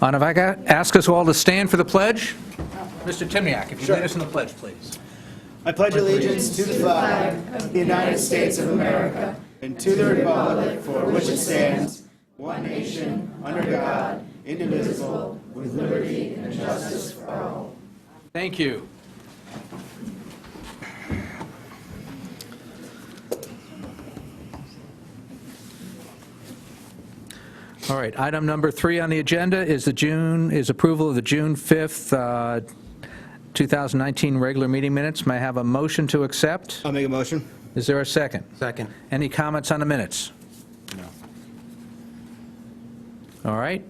And if I ask us all to stand for the pledge, Mr. Timniak, if you lead us in the pledge, please. I pledge allegiance to the flag of the United States of America and to the republic for which it stands, one nation, under God, indivisible, with liberty and justice for all. Thank you. All right, item number 3 on the agenda is approval of the June 5th, 2019 regular meeting minutes. May I have a motion to accept? I'll make a motion. Is there a second? Second. Any comments on the minutes? No. All right,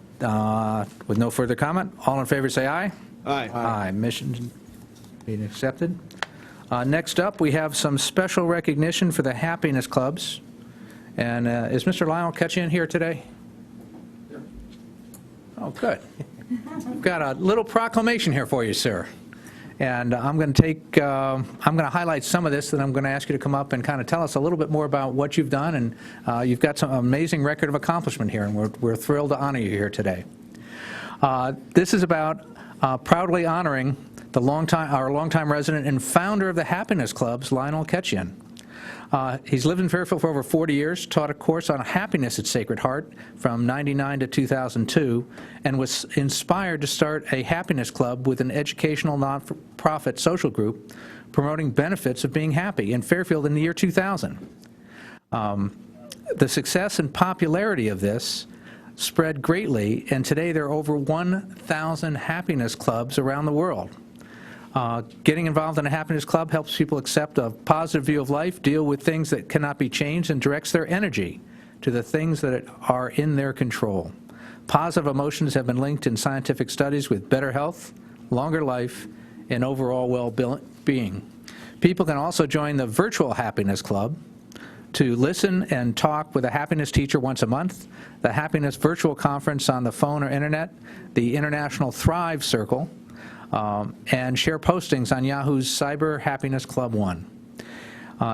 with no further comment, all in favor say aye. Aye. Aye. Mission being accepted. Next up, we have some special recognition for the Happiness Clubs. And is Mr. Lionel Ketchian here today? Oh, good. We've got a little proclamation here for you, sir. And I'm going to highlight some of this, and I'm going to ask you to come up and kind of tell us a little bit more about what you've done. And you've got some amazing record of accomplishment here, and we're thrilled to honor you here today. This is about proudly honoring our longtime resident and founder of the Happiness Clubs, Lionel Ketchian. He's lived in Fairfield for over 40 years, taught a course on happiness at Sacred Heart from '99 to 2002, and was inspired to start a happiness club with an educational nonprofit social group promoting benefits of being happy in Fairfield in the year 2000. The success and popularity of this spread greatly, and today there are over 1,000 happiness clubs around the world. Getting involved in a happiness club helps people accept a positive view of life, deal with things that cannot be changed, and directs their energy to the things that are in their control. Positive emotions have been linked in scientific studies with better health, longer life, and overall well-being. People can also join the virtual happiness club to listen and talk with a happiness teacher once a month, the happiness virtual conference on the phone or internet, the International Thrive Circle, and share postings on Yahoo's Cyber Happiness Club 1.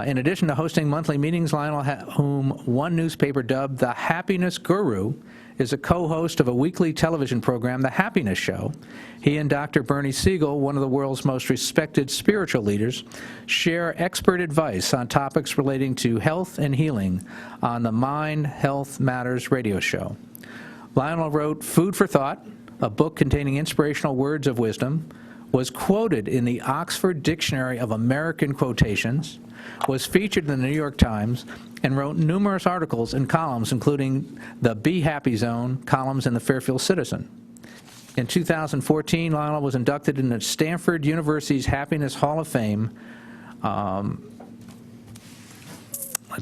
In addition to hosting monthly meetings, Lionel, whom one newspaper dubbed the Happiness Guru, is a co-host of a weekly television program, The Happiness Show. He and Dr. Bernie Siegel, one of the world's most respected spiritual leaders, share expert advice on topics relating to health and healing on the Mind Health Matters radio show. Lionel wrote Food for Thought, a book containing inspirational words of wisdom, was quoted in the Oxford Dictionary of American Quotations, was featured in the New York Times, and wrote numerous articles and columns, including the Be Happy Zone columns in the Fairfield Citizen. In 2014, Lionel was inducted into Stanford University's Happiness Hall of Fame.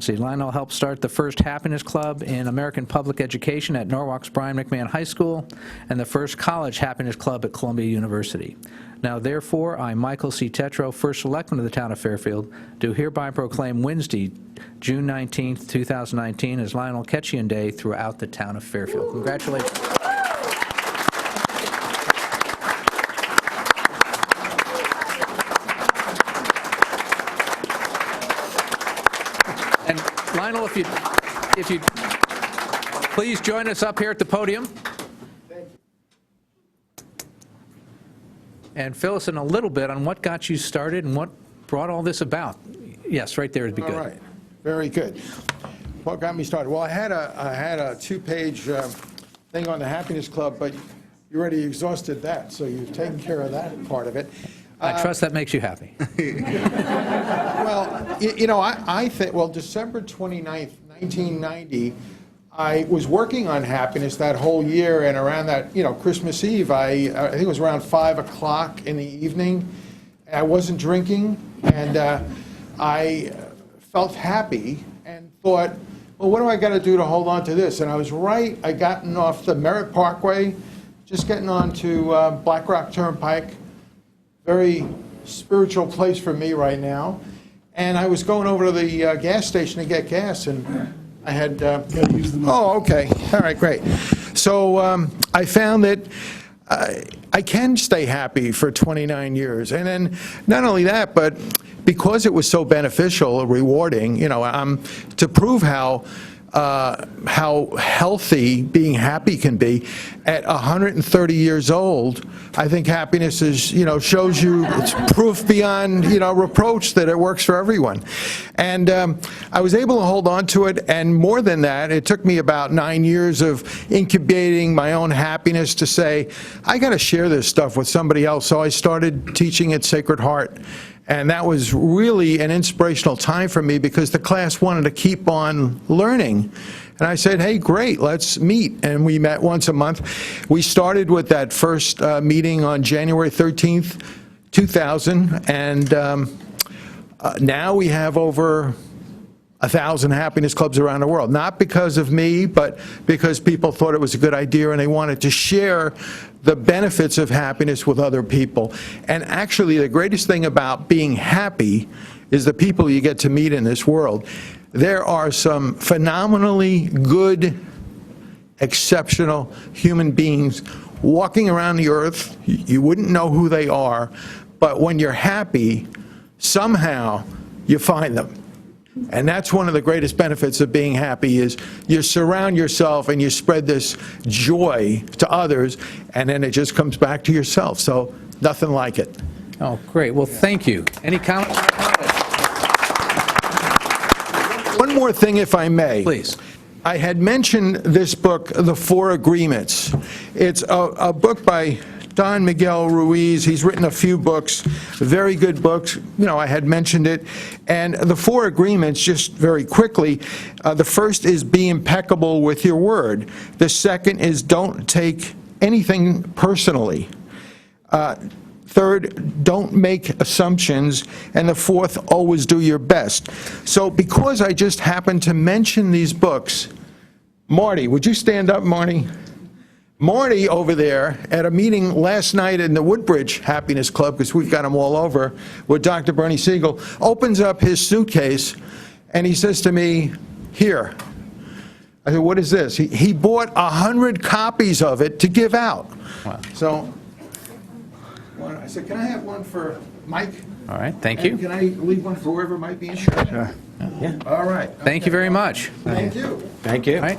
Lionel helped start the first Happiness Club in American public education at Norwalk's Brian McMahon High School and the first college Happiness Club at Columbia University. Now, therefore, I, Michael C. Tetro, First Selectman of the Town of Fairfield, do hereby proclaim Wednesday, June 19th, 2019 as Lionel Ketchian Day throughout the Town of Fairfield. Congratulations. And Lionel, if you please join us up here at the podium. Thank you. And fill us in a little bit on what got you started and what brought all this about. Yes, right there would be good. All right, very good. What got me started? Well, I had a two-page thing on the Happiness Club, but you already exhausted that, so you've taken care of that part of it. I trust that makes you happy. Well, I think, December 29th, 1990, I was working on happiness that whole year, and around that, Christmas Eve, I think it was around 5 o'clock in the evening. I wasn't drinking, and I felt happy and thought, well, what do I got to do to hold on to this? And I was right. I gotten off the Merritt Parkway, just getting on to Black Rock Turnpike. Very spiritual place for me right now. And I was going over to the gas station to get gas, and I had... oh, okay. All right, great. So I found that I can stay happy for 29 years. And then not only that, but because it was so beneficial, rewarding, to prove how how healthy being happy can be. At 130 years old, I think happiness is, shows you, it's proof beyond, reproach that it works for everyone. And I was able to hold on to it, and more than that, it took me about 9 years of incubating my own happiness to say, I got to share this stuff with somebody else. So I started teaching at Sacred Heart. And that was really an inspirational time for me because the class wanted to keep on learning. And I said, hey, great, let's meet. And we met once a month. We started with that first meeting on January 13th, 2000. And now we have over 1,000 happiness clubs around the world. Not because of me, but because people thought it was a good idea and they wanted to share the benefits of happiness with other people. And actually, the greatest thing about being happy is the people you get to meet in this world. There are some phenomenally good, exceptional human beings walking around the earth. You wouldn't know who they are, but when you're happy, somehow you find them. And that's one of the greatest benefits of being happy is you surround yourself and you spread this joy to others, and then it just comes back to yourself. So nothing like it. Oh, great. Well, thank you. Any comments? One more thing, if I may. Please. I had mentioned this book, The Four Agreements. It's a book by Don Miguel Ruiz. He's written a few books, very good books. I had mentioned it. And the Four Agreements, just very quickly, the first is be impeccable with your word. The second is don't take anything personally. Third, don't make assumptions. And the fourth, always do your best. So because I just happened to mention these books, Marty, would you stand up, Marty? Marty over there at a meeting last night in the Woodbridge Happiness Club, because we've got them all over, with Dr. Bernie Siegel, opens up his suitcase and he says to me, here. I said, what is this? He bought 100 copies of it to give out. Wow. So I said, can I have one for Mike? All right, thank And you. can I leave one for whoever might be interested? Sure. Yeah. All right. Thank you very much. Thank you. Thank you. All right.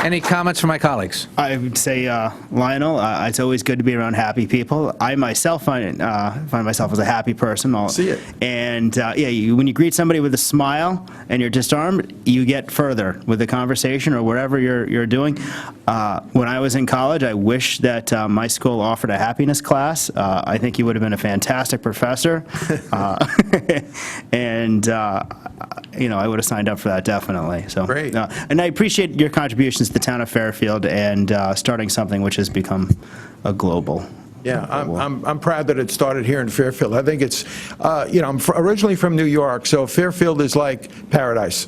Any comments from my colleagues? I would say, Lionel, it's always good to be around happy people. I myself find myself as a happy person. See it. And when you greet somebody with a smile and you're disarmed, you get further with the conversation or whatever you're doing. When I was in college, I wish that my school offered a happiness class. I think you would have been a fantastic professor. And I would have signed up for that definitely. So Great. And I appreciate your contributions to the town of Fairfield and starting something which has become a global. Yeah, I'm proud that it started here in Fairfield. I think it's, I'm originally from New York, so Fairfield is like paradise.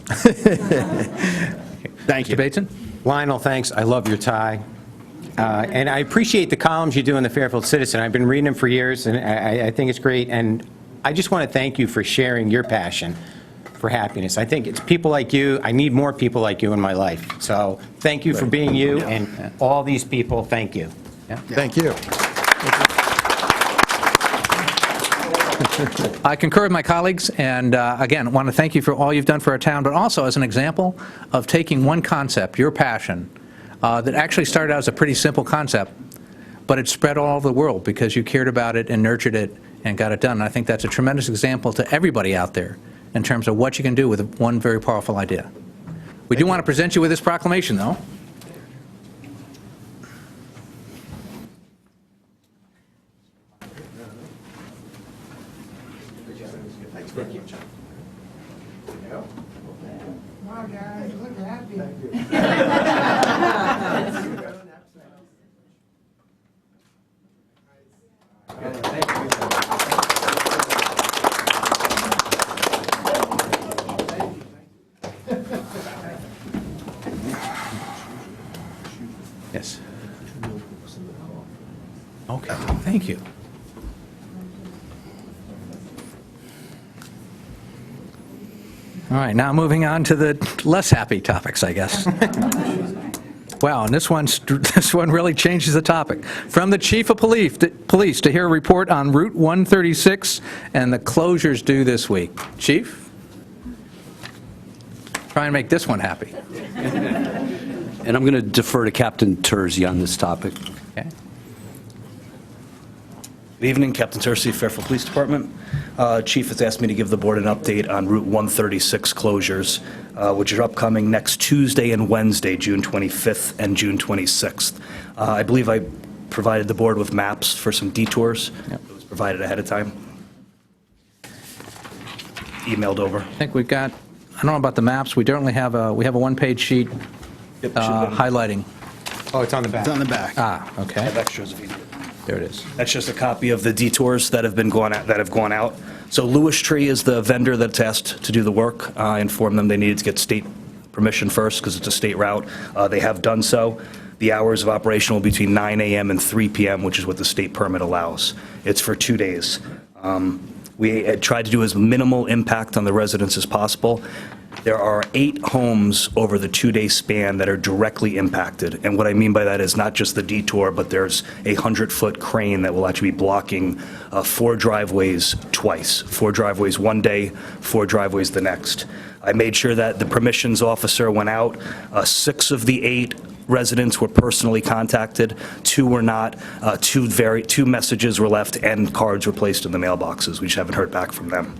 Thank you. Mr. Bateson? Lionel, thanks. I love your tie. And I appreciate the columns you do in the Fairfield Citizen. I've been reading them for years, and I think it's great. And I just want to thank you for sharing your passion for happiness. I think it's people like you. I need more people like you in my life. So thank you for being you, and all these people, thank you. Thank you. I concur with my colleagues, and again, want to thank you for all you've done for our town, but also as an example of taking one concept, your passion, that actually started out as a pretty simple concept, but it spread all over the world because you cared about it and nurtured it and got it done. And I think that's a tremendous example to everybody out there in terms of what you can do with one very powerful idea. We do want to present you with this proclamation, though. Wow, guys, look happy. Yes. Okay, thank you. All right, now moving on to the less happy topics, I guess. Wow, and this one really changes the topic. From the Chief of Police to hear a report on Route 136 and the closures due this week. Chief? Try and make this one happy. And I'm going to defer to Captain Terzi on this topic. Okay. Good evening, Captain Terzi, Fairfield Police Department. Chief has asked me to give the board an update on Route 136 closures, which are upcoming next Tuesday and Wednesday, June 25th and June 26th. I believe I provided the board with maps for some detours. Yep. It was provided ahead of time. Emailed over. I think we've got, I don't know about the maps, we certainly have a one-page sheet Yep, should have been- highlighting. Oh, it's on the back. It's on the back. Ah, I have okay. extras if you need it. There it is. That's just a copy of the detours that have gone out. So Lewis Tree is the vendor that's asked to do the work. I informed them they needed to get state permission first because it's a state route. They have done so. The hours of operation will be between 9 a.m. and 3 p.m., which is what the state permit allows. It's for 2 days. We had tried to do as minimal impact on the residents as possible. There are 8 homes over the 2-day span that are directly impacted. And what I mean by that is not just the detour, but there's a 100-foot crane that will actually be blocking 4 driveways twice. 4 driveways one day, 4 driveways the next. I made sure that the permissions officer went out. 6 of the 8 residents were personally contacted. 2 were not. 2 messages were left and cards were placed in the mailboxes. We just haven't heard back from them.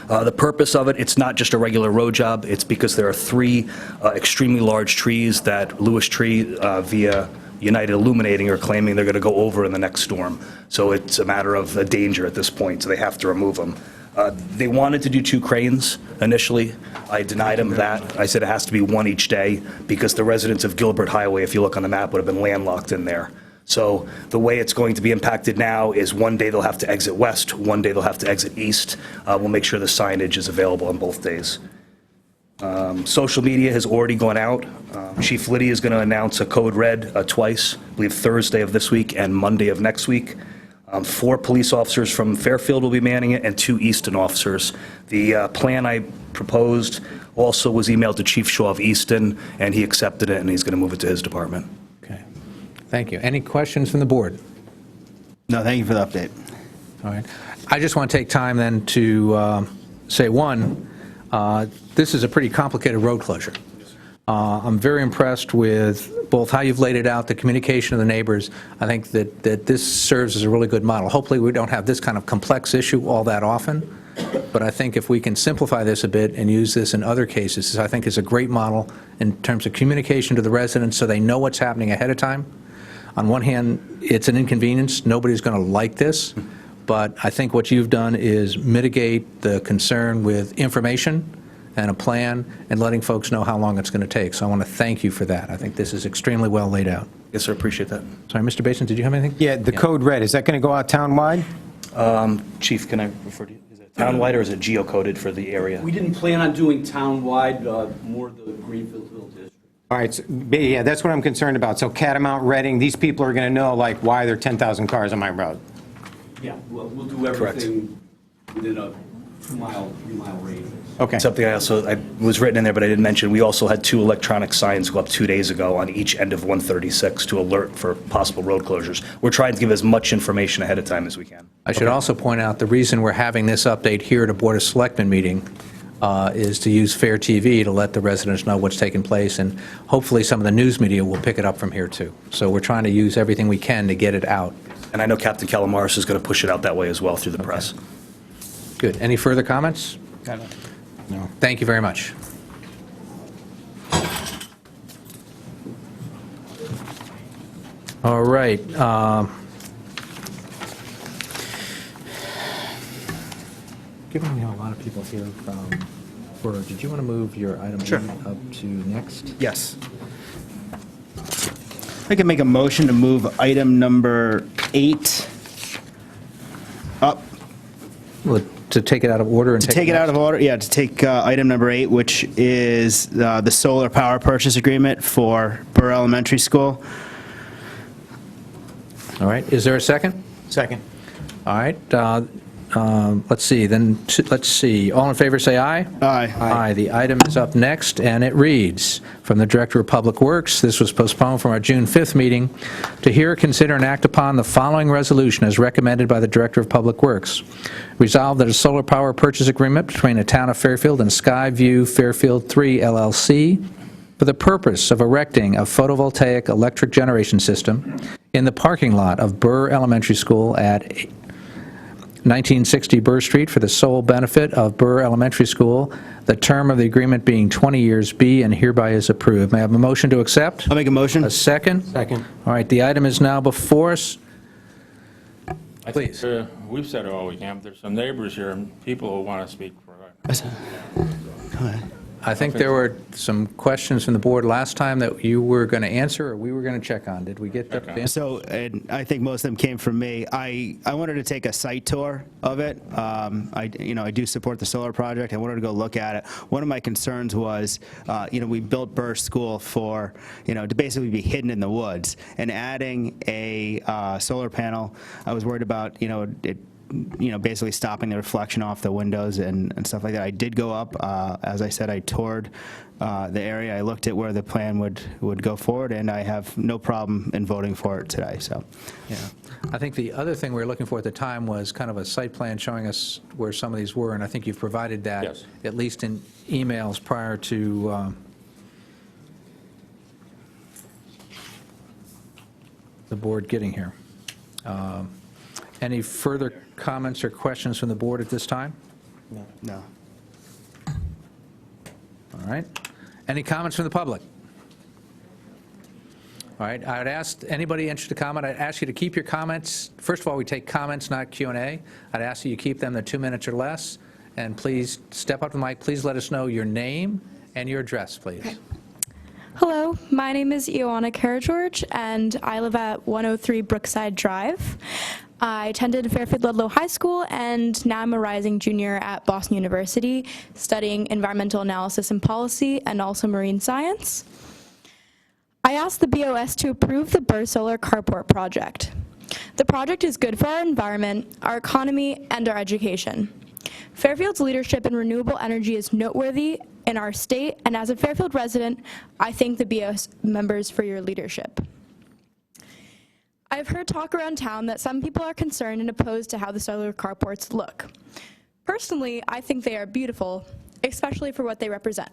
The purpose of it, it's not just a regular road job. It's because there are 3 extremely large trees that Lewis Tree via United Illuminating are claiming they're going to go over in the next storm. So it's a matter of a danger at this point, so they have to remove them. They wanted to do 2 cranes initially. I denied them that. I said it has to be 1 each day because the residents of Gilbert Highway, if you look on the map, would have been landlocked in there. So the way it's going to be impacted now is one day they'll have to exit west, one day they'll have to exit east. We'll make sure the signage is available on both days. Social media has already gone out. Chief Liddy is going to announce a code red twice, I believe Thursday of this week and Monday of next week. 4 police officers from Fairfield will be manning it and 2 Easton officers. The plan I proposed also was emailed to Chief Shaw of Easton, and he accepted it, and he's going to move it to his department. Okay. Thank you. Any questions from the board? No, thank you for the update. All right. I just want to take time then to say, one, this is a pretty complicated road closure. I'm very impressed with both how you've laid it out, the communication of the neighbors. I think that this serves as a really good model. Hopefully, we don't have this kind of complex issue all that often, but I think if we can simplify this a bit and use this in other cases, I think is a great model in terms of communication to the residents so they know what's happening ahead of time. On one hand, it's an inconvenience. Nobody's going to like this, but I think what you've done is mitigate the concern with information and a plan and letting folks know how long it's going to take. So I want to thank you for that. I think this is extremely well laid out. Yes, sir, appreciate that. Sorry, Mr. Basin, did you have anything? Yeah, the code red, is that going to go out town-wide? Chief, can I refer to you? Is it townwide or is it geocoded for the area? We didn't plan on doing town-wide, more the Greenfield Hill District. All right, so, yeah, that's what I'm concerned about. So Catamount, Reading, these people are going to know, like, why there are 10,000 cars on my road. Yeah, we'll do everything within a 2-mile, 3-mile radius. Okay. Something I was written in there, but I didn't mention, we also had 2 electronic signs go up 2 days ago on each end of 136 to alert for possible road closures. We're trying to give as much information ahead of time as we can. I should also point out the reason we're having this update here at a Board of Selectmen meeting is to use Fair TV to let the residents know what's taking place, and hopefully some of the news media will pick it up from here too. So we're trying to use everything we can to get it out. And I know Captain Calamaris is going to push it out that way as well through the press. Good. Any further comments? No. Thank you very much. All right. Given we have a lot of people here did you want to move your item up to next? Yes. I can make a motion to move item number 8 up. Well, to take it out of order and To take it out of order, yeah, to take item number 8, which is the solar power purchase agreement for Burr Elementary School. All right. Is there a second? Second. All right. let's see. All in favor, say aye. Aye. Aye. The item is up next, and it reads, from the Director of Public Works, this was postponed from our June 5th meeting, to hear, consider, and act upon the following resolution as recommended by the Director of Public Works. Resolved that a solar power purchase agreement between the Town of Fairfield and Skyview Fairfield 3 LLC for the purpose of erecting a photovoltaic electric generation system in the parking lot of Burr Elementary School at 1960 Burr Street for the sole benefit of Burr Elementary School, the term of the agreement being 20 years be and hereby is approved. May I have a motion to accept? I'll make a motion. A second? Second. All right, the item is now before us. I think, Please. we've said it all we can, but there's some neighbors here and people who want to speak for it. Go ahead. I think there were some questions from the board last time that you were going to answer, or we were going to check on. Did we get the answer? So, and I think most of them came from me. I wanted to take a site tour of it. I do support the solar project. I wanted to go look at it. One of my concerns was, we built Burr School for, to basically be hidden in the woods. And adding a solar panel, I was worried about, it basically stopping the reflection off the windows and stuff like that. I did go up, as I said, I toured the area. I looked at where the plan would go forward, and I have no problem in voting for it today, so. Yeah. I think the other thing we were looking for at the time was kind of a site plan showing us where some of these were, and I think you've provided that, Yes. at least in emails prior to the board getting here. Any further comments or questions from the board at this time? No. All right. Any comments from the public? All right, I would ask anybody interested to comment, I'd ask you to keep your comments, first of all, we take comments, not Q&A. I'd ask you to keep them to 2 minutes or less, and please step up to the mic, please let us know your name and your address, please. Okay. Hello, my name is Ioana Karageorge, and I live at 103 Brookside Drive. I attended Fairfield Ludlow High School, and now I'm a rising junior at Boston University, studying environmental analysis and policy, and also marine science. I asked the BOS to approve the Burr Solar Carport project. The project is good for our environment, our economy, and our education. Fairfield's leadership in renewable energy is noteworthy in our state, and as a Fairfield resident, I thank the BOS members for your leadership. I've heard talk around town that some people are concerned and opposed to how the solar carports look. Personally, I think they are beautiful, especially for what they represent: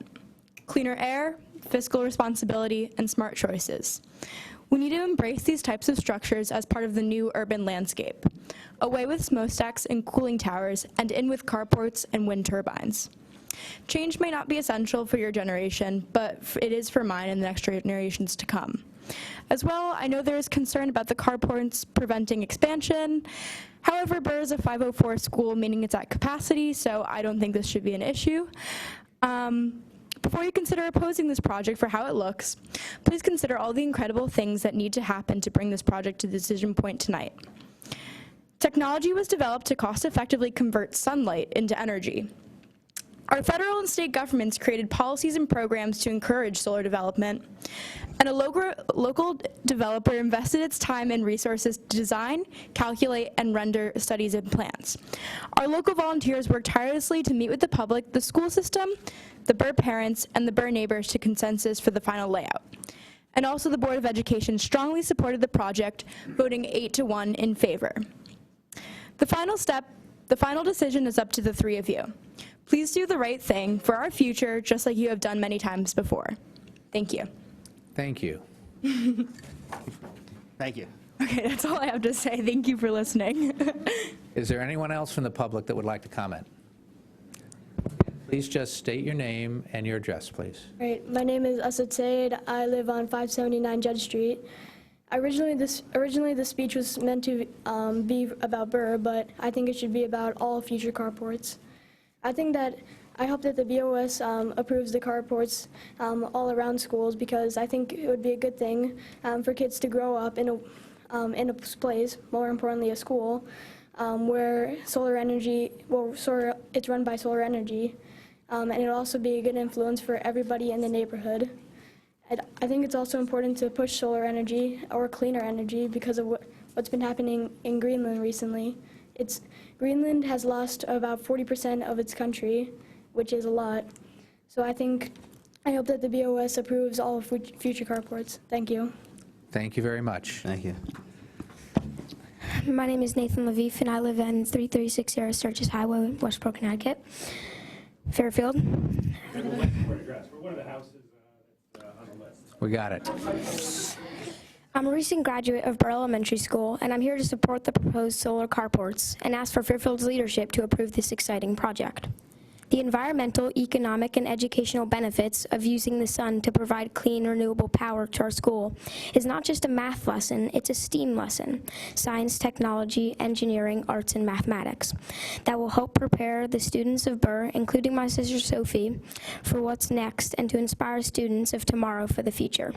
cleaner air, fiscal responsibility, and smart choices. We need to embrace these types of structures as part of the new urban landscape, away with smokestacks and cooling towers, and in with carports and wind turbines. Change may not be essential for your generation, but it is for mine and the next generations to come. As well, I know there is concern about the carports preventing expansion. However, Burr is a 504 school, meaning it's at capacity, so I don't think this should be an issue. Before you consider opposing this project for how it looks, please consider all the incredible things that need to happen to bring this project to the decision point tonight. Technology was developed to cost-effectively convert sunlight into energy. Our federal and state governments created policies and programs to encourage solar development, and a local developer invested its time and resources to design, calculate, and render studies and plans. Our local volunteers worked tirelessly to meet with the public, the school system, the Burr parents, and the Burr neighbors to consensus for the final layout. And also the Board of Education strongly supported the project, voting 8-1 in favor. The final decision is up to the three of you. Please do the right thing for our future, just like you have done many times before. Thank you. Thank you. Thank you. Okay, that's all I have to say. Thank you for listening. Is there anyone else from the public that would like to comment? Please just state your name and your address, please. All right, my name is Asad Said. I live on 579 Judge Street. Originally, the speech was meant to be about Burr, but I think it should be about all future carports. I hope that the BOS approves the carports all around schools, because I think it would be a good thing for kids to grow up in a place, more importantly a school, where solar energy, it's run by solar energy, and it'll also be a good influence for everybody in the neighborhood. I think it's also important to push solar energy or cleaner energy because of what's been happening in Greenland recently, Greenland has lost about 40% of its country, which is a lot. So I hope that the BOS approves all future carports. Thank you. Thank you very much. Thank you. My name is Nathan Levif, and I live in 336 Sarah Sturgis Highway, Westbrook, Connecticut. Fairfield. We got it. I'm a recent graduate of Burr Elementary School, and I'm here to support the proposed solar carports and ask for Fairfield's leadership to approve this exciting project. The environmental, economic, and educational benefits of using the sun to provide clean, renewable power to our school is not just a math lesson, it's a STEAM lesson, science, technology, engineering, arts, and mathematics, that will help prepare the students of Burr, including my sister Sophie, for what's next and to inspire students of tomorrow for the future.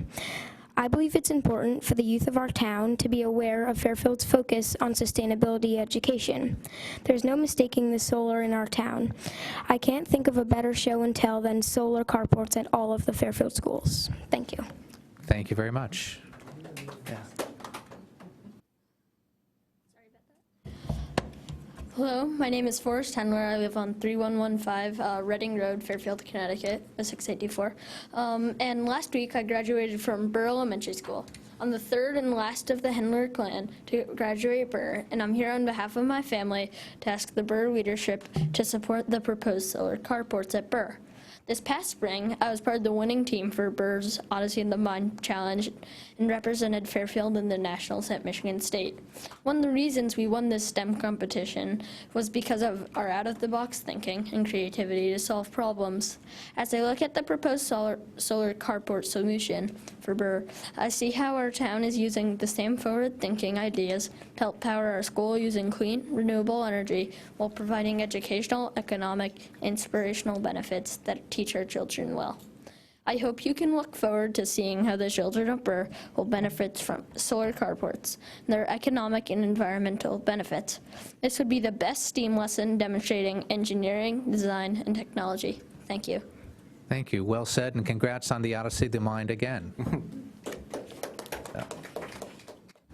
I believe it's important for the youth of our town to be aware of Fairfield's focus on sustainability education. There's no mistaking the solar in our town. I can't think of a better show and tell than solar carports at all of the Fairfield schools. Thank you. Thank you very much. Hello, my name is Forrest Hendler. I live on 3115 Reading Road, Fairfield, Connecticut, 6824. And last week I graduated from Burr Elementary School. I'm the third and last of the Hendler clan to graduate Burr, and I'm here on behalf of my family to ask the Burr leadership to support the proposed solar carports at Burr. This past spring, I was part of the winning team for Burr's Odyssey in the Mind Challenge and represented Fairfield in the Nationals at Michigan State. One of the reasons we won this STEM competition was because of our out-of-the-box thinking and creativity to solve problems. As I look at the proposed solar carport solution for Burr, I see how our town is using the same forward-thinking ideas to help power our school using clean, renewable energy while providing educational, economic, inspirational benefits that teach our children well. I hope you can look forward to seeing how the children of Burr will benefit from solar carports and their economic and environmental benefits. This would be the best STEAM lesson demonstrating engineering, design, and technology. Thank you. Thank you. Well said, and congrats on the Odyssey of the Mind again.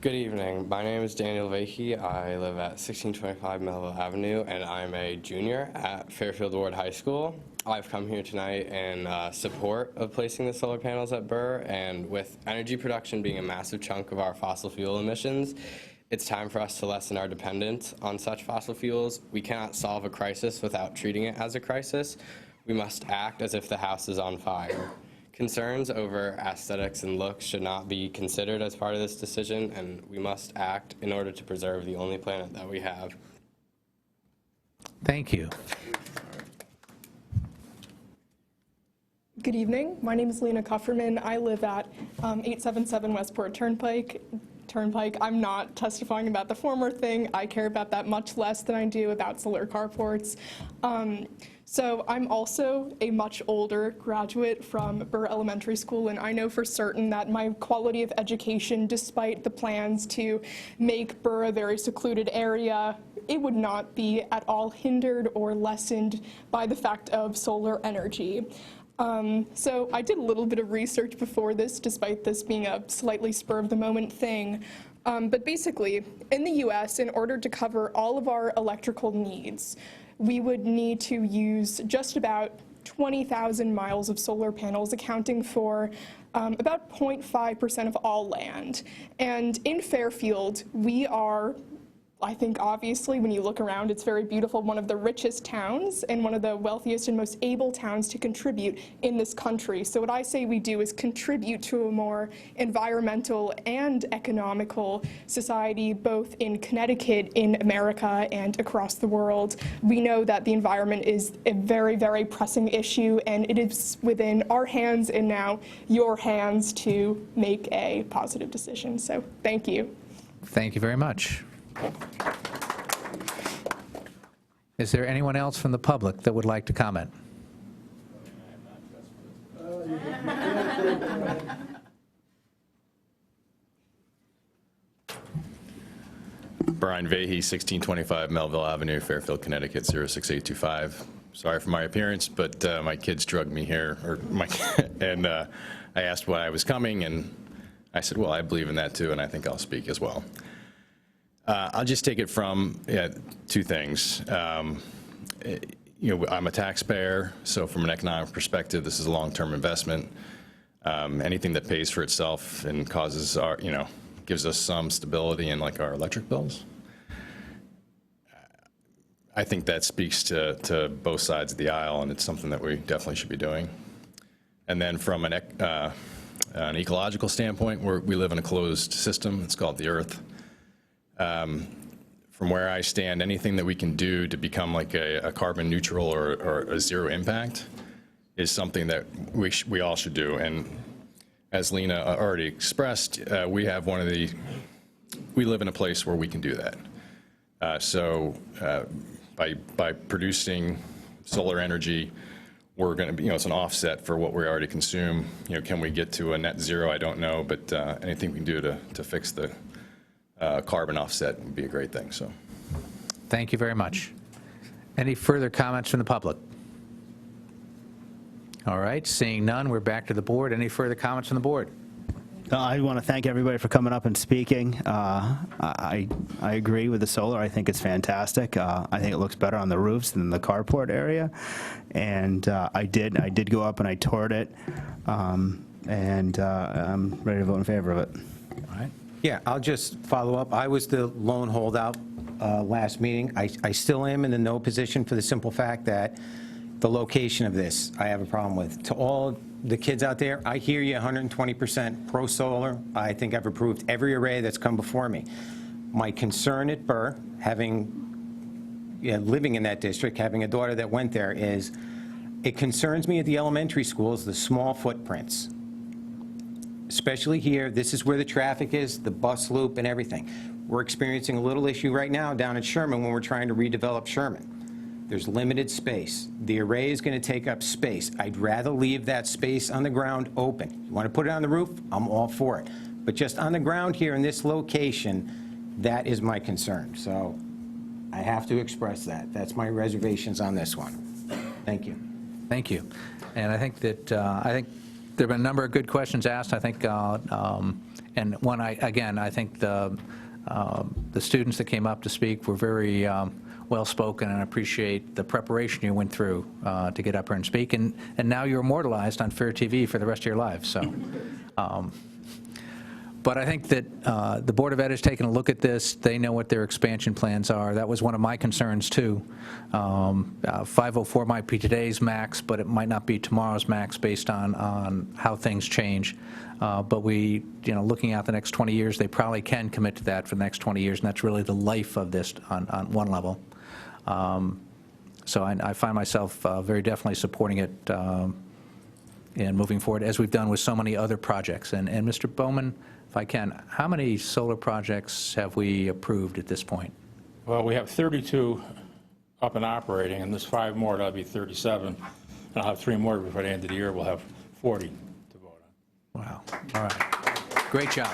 Good evening. My name is Daniel Vahey. I live at 1625 Melville Avenue, and I'm a junior at Fairfield Ward High School. I've come here tonight in support of placing the solar panels at Burr, and with energy production being a massive chunk of our fossil fuel emissions, it's time for us to lessen our dependence on such fossil fuels. We cannot solve a crisis without treating it as a crisis. We must act as if the house is on fire. Concerns over aesthetics and looks should not be considered as part of this decision, and we must act in order to preserve the only planet that we have. Thank you. Good evening. My name is Lena Kufferman. I live at 877 Westport Turnpike. I'm not testifying about the former thing. I care about that much less than I do about solar carports. So I'm also a much older graduate from Burr Elementary School, and I know for certain that my quality of education, despite the plans to make Burr a very secluded area, it would not be at all hindered or lessened by the fact of solar energy. So I did a little bit of research before this, despite this being a slightly spur-of-the-moment thing. But basically, in the US, in order to cover all of our electrical needs, we would need to use just about 20,000 miles of solar panels, accounting for about 0.5% of all land. And in Fairfield, we are, I think obviously when you look around, it's very beautiful, one of the richest towns and one of the wealthiest and most able towns to contribute in this country. So what I say we do is contribute to a more environmental and economical society, both in Connecticut, in America, and across the world. We know that the environment is a very, very pressing issue, and it is within our hands and now your hands to make a positive decision. So thank you. Thank you very much. Is there anyone else from the public that would like to comment? Brian Vahey, 1625 Melville Avenue, Fairfield, Connecticut, 06825. Sorry for my appearance, but my kids drugged me here, and I asked why I was coming, and I said, well, I believe in that too, and I think I'll speak as well. I'll just take it from two things. I'm a taxpayer, so from an economic perspective, this is a long-term investment. Anything that pays for itself and causes our, gives us some stability in like our electric bills. I think that speaks to both sides of the aisle, and it's something that we definitely should be doing. And then from an ecological standpoint, we live in a closed system. It's called the Earth. From where I stand, anything that we can do to become like a carbon neutral or a zero impact is something that we all should do. And as Lena already expressed, we live in a place where we can do that. So by producing solar energy, we're going to be, it's an offset for what we already consume. Can we get to a net zero? I don't know, but anything we can do to fix the carbon offset would be a great thing. So, Thank you very much. Any further comments from the public? All right, seeing none, we're back to the board. Any further comments from the board? I want to thank everybody for coming up and speaking. I agree with the solar. I think it's fantastic. I think it looks better on the roofs than the carport area. And I did go up and I toured it. And I'm ready to vote in favor of it. All right. Yeah, I'll just follow up. I was the lone holdout last meeting. I still am in the no position for the simple fact that the location of this, I have a problem with. To all the kids out there, I hear you 120% pro-solar. I think I've approved every array that's come before me. My concern at Burr, living in that district, having a daughter that went there, is it concerns me at the elementary schools, the small footprints. Especially here, this is where the traffic is, the bus loop and everything. We're experiencing a little issue right now down at Sherman when we're trying to redevelop Sherman. There's limited space. The array is going to take up space. I'd rather leave that space on the ground open. You want to put it on the roof? I'm all for it. But just on the ground here in this location, that is my concern. So I have to express that. That's my reservations on this one. Thank you. Thank you. And I think that, there have been a number of good questions asked. I think, and one, I think the students that came up to speak were very well-spoken, and I appreciate the preparation you went through to get up here and speak. And now you're immortalized on Fair TV for the rest of your lives. So, but I think that the Board of Ed has taken a look at this. They know what their expansion plans are. That was one of my concerns, too. 504 might be today's max, but it might not be tomorrow's max based on how things change. But we, looking at the next 20 years, they probably can commit to that for the next 20 years, and that's really the life of this on one level. So I find myself very definitely supporting it and moving forward, as we've done with so many other projects. And Mr. Bowman, if I can, how many solar projects have we approved at this point? Well, we have 32 up and operating, and there's 5 more, that'll be 37. And I'll have 3 more before the end of the year. We'll have 40 to vote on. Wow. All right. Great job.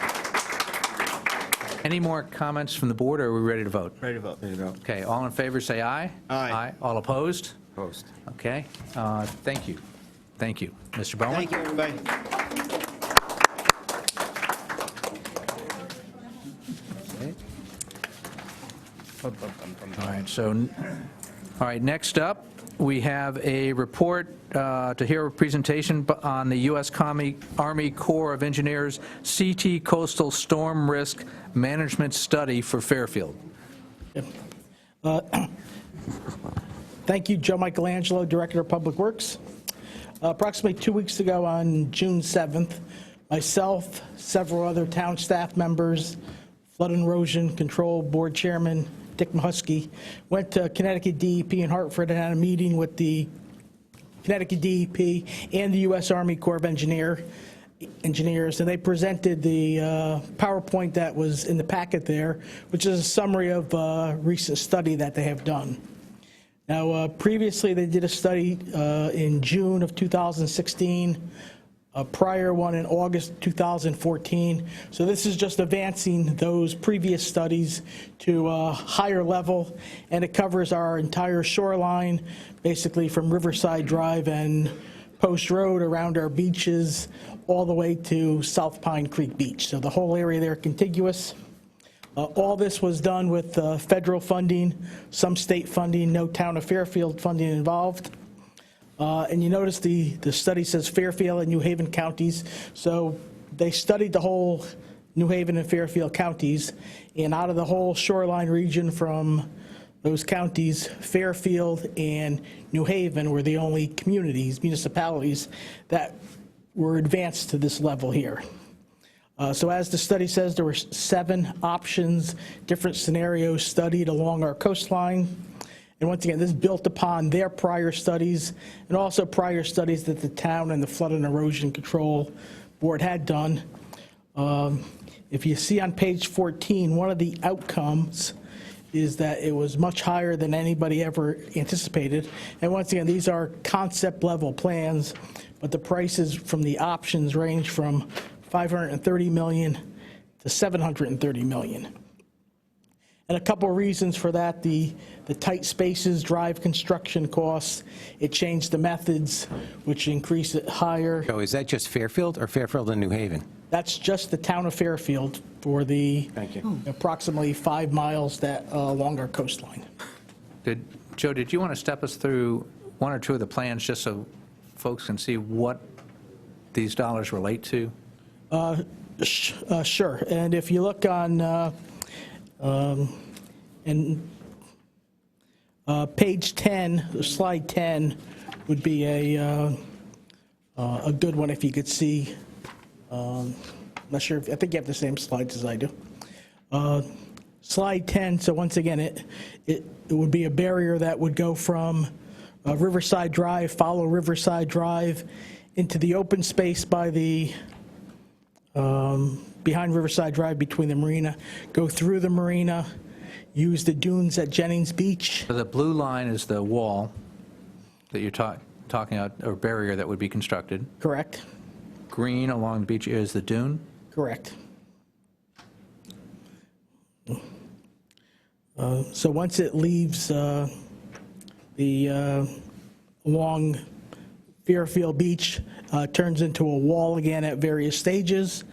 Any more comments from the board, or are we ready to vote? Ready to vote. Ready to vote. Okay, all in favor, say aye. Aye. All opposed? Opposed. Okay, thank you. Thank you. Mr. Bowman? Thank you, everybody. All right, next up, we have a report to hear a presentation on the U.S. Army Corps of Engineers CT Coastal Storm Risk Management Study for Fairfield. Thank you, Joe Michelangelo, Director of Public Works. Approximately 2 weeks ago on June 7th, myself, several other town staff members, Flood and Erosion Control Board Chairman Dick Mahusky, went to Connecticut DEP in Hartford and had a meeting with the Connecticut DEP and the U.S. Army Corps of Engineers, and they presented the PowerPoint that was in the packet there, which is a summary of a recent study that they have done. Now, previously they did a study in June of 2016, a prior one in August 2014. So this is just advancing those previous studies to a higher level, and it covers our entire shoreline, basically from Riverside Drive and Post Road around our beaches all the way to South Pine Creek Beach. So the whole area there contiguous. All this was done with federal funding, some state funding, no town of Fairfield funding involved. And you notice the study says Fairfield and New Haven counties. So they studied the whole New Haven and Fairfield counties, and out of the whole shoreline region from those counties, Fairfield and New Haven were the only communities, municipalities, that were advanced to this level here. So as the study says, there were 7 options, different scenarios studied along our coastline. And once again, this built upon their prior studies and also prior studies that the town and the Flood and Erosion Control Board had done. If you see on page 14, one of the outcomes is that it was much higher than anybody ever anticipated. And once again, these are concept level plans, but the prices from the options range from $530 million to $730 million. And a couple of reasons for that: the tight spaces drive construction costs. It changed the methods, which increase it higher. So is that just Fairfield or Fairfield and New Haven? That's just the town of Fairfield for the Thank you. approximately 5 miles that along our coastline. Joe, did you want to step us through one or two of the plans just so folks can see what these dollars relate to? Sure. And if you look on page 10, slide 10 would be a good one if you could see. I'm not sure I think you have the same slides as I do. Slide 10, so once again, it would be a barrier that would go from Riverside Drive, follow Riverside Drive into the open space by the, behind Riverside Drive between the marina, go through the marina, use the dunes at Jennings Beach. So the blue line is the wall that you're talking about, or barrier that would be constructed. Correct. Green along the beach is the dune. Correct. So once it leaves the along Fairfield Beach, turns into a wall again at various stages.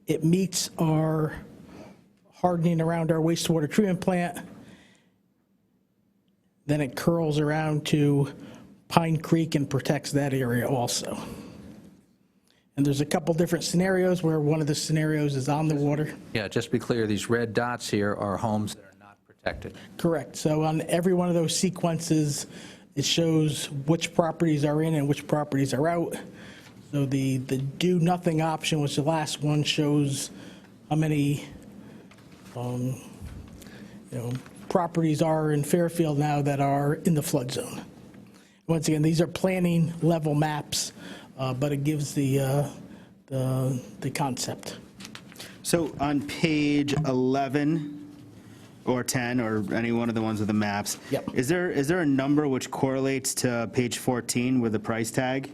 It meets our hardening around our wastewater treatment plant. Then it curls around to Pine Creek and protects that area also. And there's a couple different scenarios where one of the scenarios is on the water. Yeah, just to be clear, these red dots here are homes that are not protected. Correct. So on every one of those sequences, it shows which properties are in and which properties are out. So the do nothing option, which the last one shows how many properties are in Fairfield now that are in the flood zone. Once again, these are planning level maps, but it gives the concept. So on page 11 or 10, or any one of the ones with the maps, Yep. is there a number which correlates to page 14 with the price tag?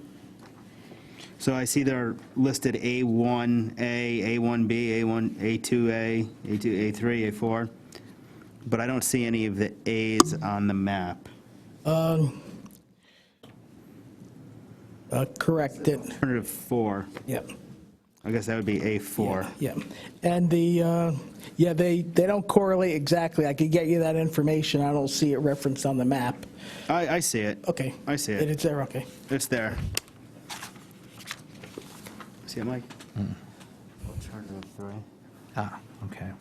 So I see they're listed A1A, A1B, A1, A2A, A2, A3, A4, but I don't see any of the A's on the map. Correct. Alternative 4. Yep. I guess that would be A4. Yeah, and they don't correlate exactly. I could get you that information. I don't see it referenced on the map. I see it. Okay. I see it. It's there, okay. It's there. See it, Mike? Alternative 3. Ah, okay.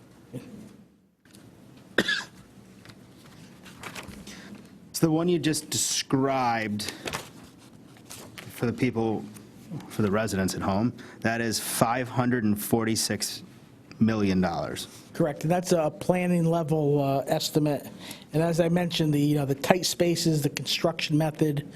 It's the one you just described for the people, for the residents at home. That is $546 million. Correct, and that's a planning level estimate. And as I mentioned, the tight spaces, the construction method,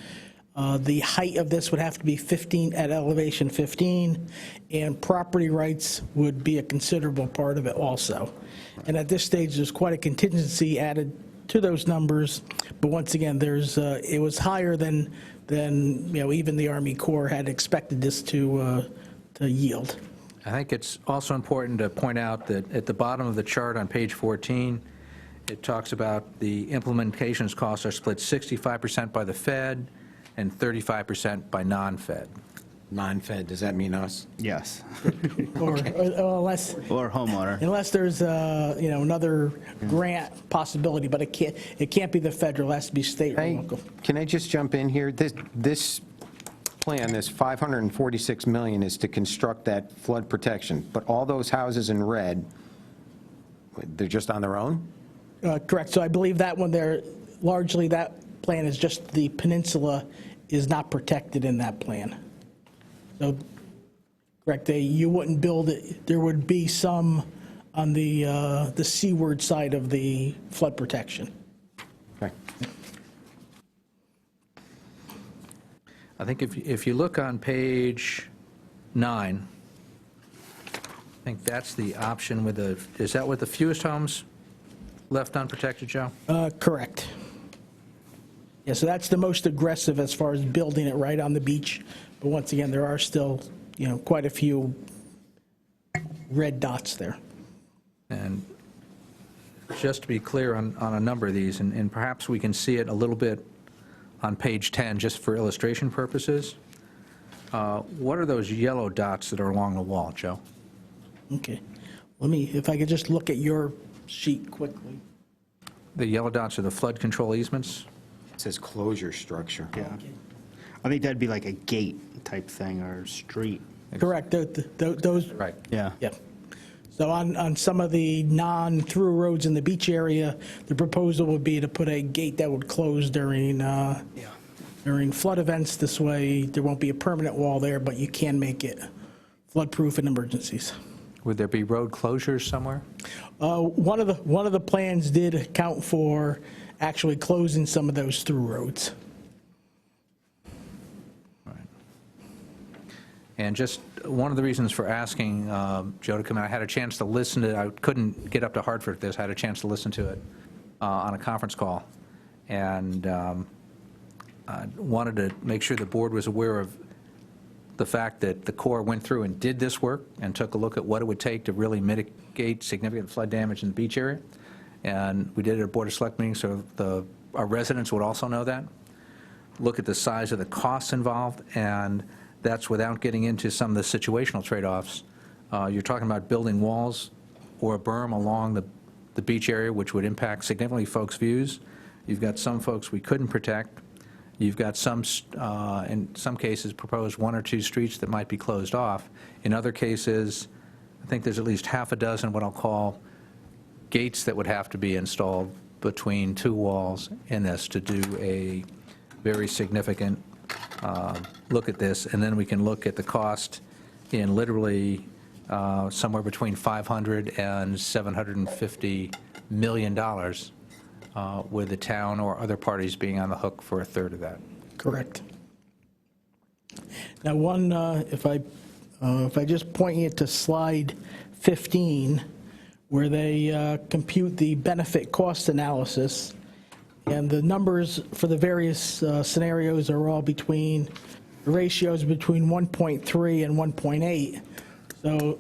the height of this would have to be 15 at elevation 15, and property rights would be a considerable part of it also. And at this stage, there's quite a contingency added to those numbers, but once again, it was higher than even the Army Corps had expected this to yield. I think it's also important to point out that at the bottom of the chart on page 14, it talks about the implementations costs are split 65% by the Fed and 35% by non-Fed. Non-fed, does that mean us? Yes. Or unless, Or homeowner. unless there's, another grant possibility, but it can't be the federal, it has to be state or local. Can I just jump in here? This plan, this $546 million is to construct that flood protection, but all those houses in red, they're just on their own? Correct. So I believe that one there, largely that plan is just the peninsula is not protected in that plan. So, correct, you wouldn't build it, there would be some on the seaward side of the flood protection. Okay. I think if you look on page 9, I think that's the option with the, is that with the fewest homes left unprotected, Joe? Correct. Yeah, so that's the most aggressive as far as building it right on the beach. But once again, there are still, quite a few red dots there. And just to be clear on a number of these, and perhaps we can see it a little bit on page 10, just for illustration purposes. What are those yellow dots that are along the wall, Joe? Okay. If I could just look at your sheet quickly. The yellow dots are the flood control easements? It says closure structure. Yeah. I think that'd be like a gate type thing or street. Correct. Those. Right. Yeah. Yeah. So on some of the non-through roads in the beach area, the proposal would be to put a gate that would close during flood events. This way, there won't be a permanent wall there, but you can make it flood-proof in emergencies. Would there be road closures somewhere? One of the plans did account for actually closing some of those through roads. And just one of the reasons for asking Joe to come in, I had a chance to listen to it. I couldn't get up to Hartford for this. I had a chance to listen to it on a conference call. And I wanted to make sure the board was aware of the fact that the Corps went through and did this work and took a look at what it would take to really mitigate significant flood damage in the beach area. And we did it at a Board of Select meeting, so our residents would also know that. Look at the size of the costs involved, and that's without getting into some of the situational trade-offs. You're talking about building walls or a berm along the beach area, which would impact significantly folks' views. You've got some folks we couldn't protect. You've got some, in some cases, proposed 1 or 2 streets that might be closed off. In other cases, I think there's at least half a dozen what I'll call gates that would have to be installed between 2 walls in this to do a very significant look at this, and then we can look at the cost in literally somewhere between $500 and $750 million, with the town or other parties being on the hook for a third of that. Correct. Now, if I just point you to slide 15, where they compute the benefit cost analysis, and the numbers for the various scenarios are all between, the ratios between 1.3 and 1.8. So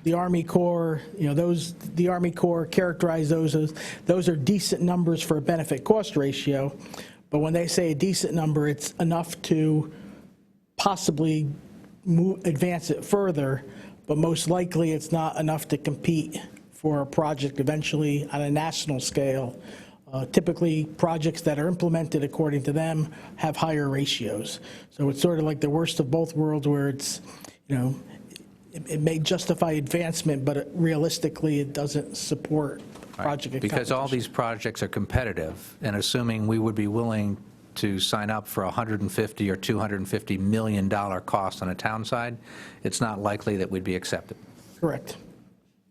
the Army Corps, the Army Corps characterize those as, those are decent numbers for a benefit cost ratio. But when they say a decent number, it's enough to possibly advance it further, but most likely it's not enough to compete for a project eventually on a national scale. Typically, projects that are implemented according to them have higher ratios. So it's sort of like the worst of both worlds, where it's, it may justify advancement, but realistically, it doesn't support project Because all these projects are competitive, and assuming we would be willing to sign up for $150 or $250 million cost on a town side, it's not likely that we'd be accepted. Correct.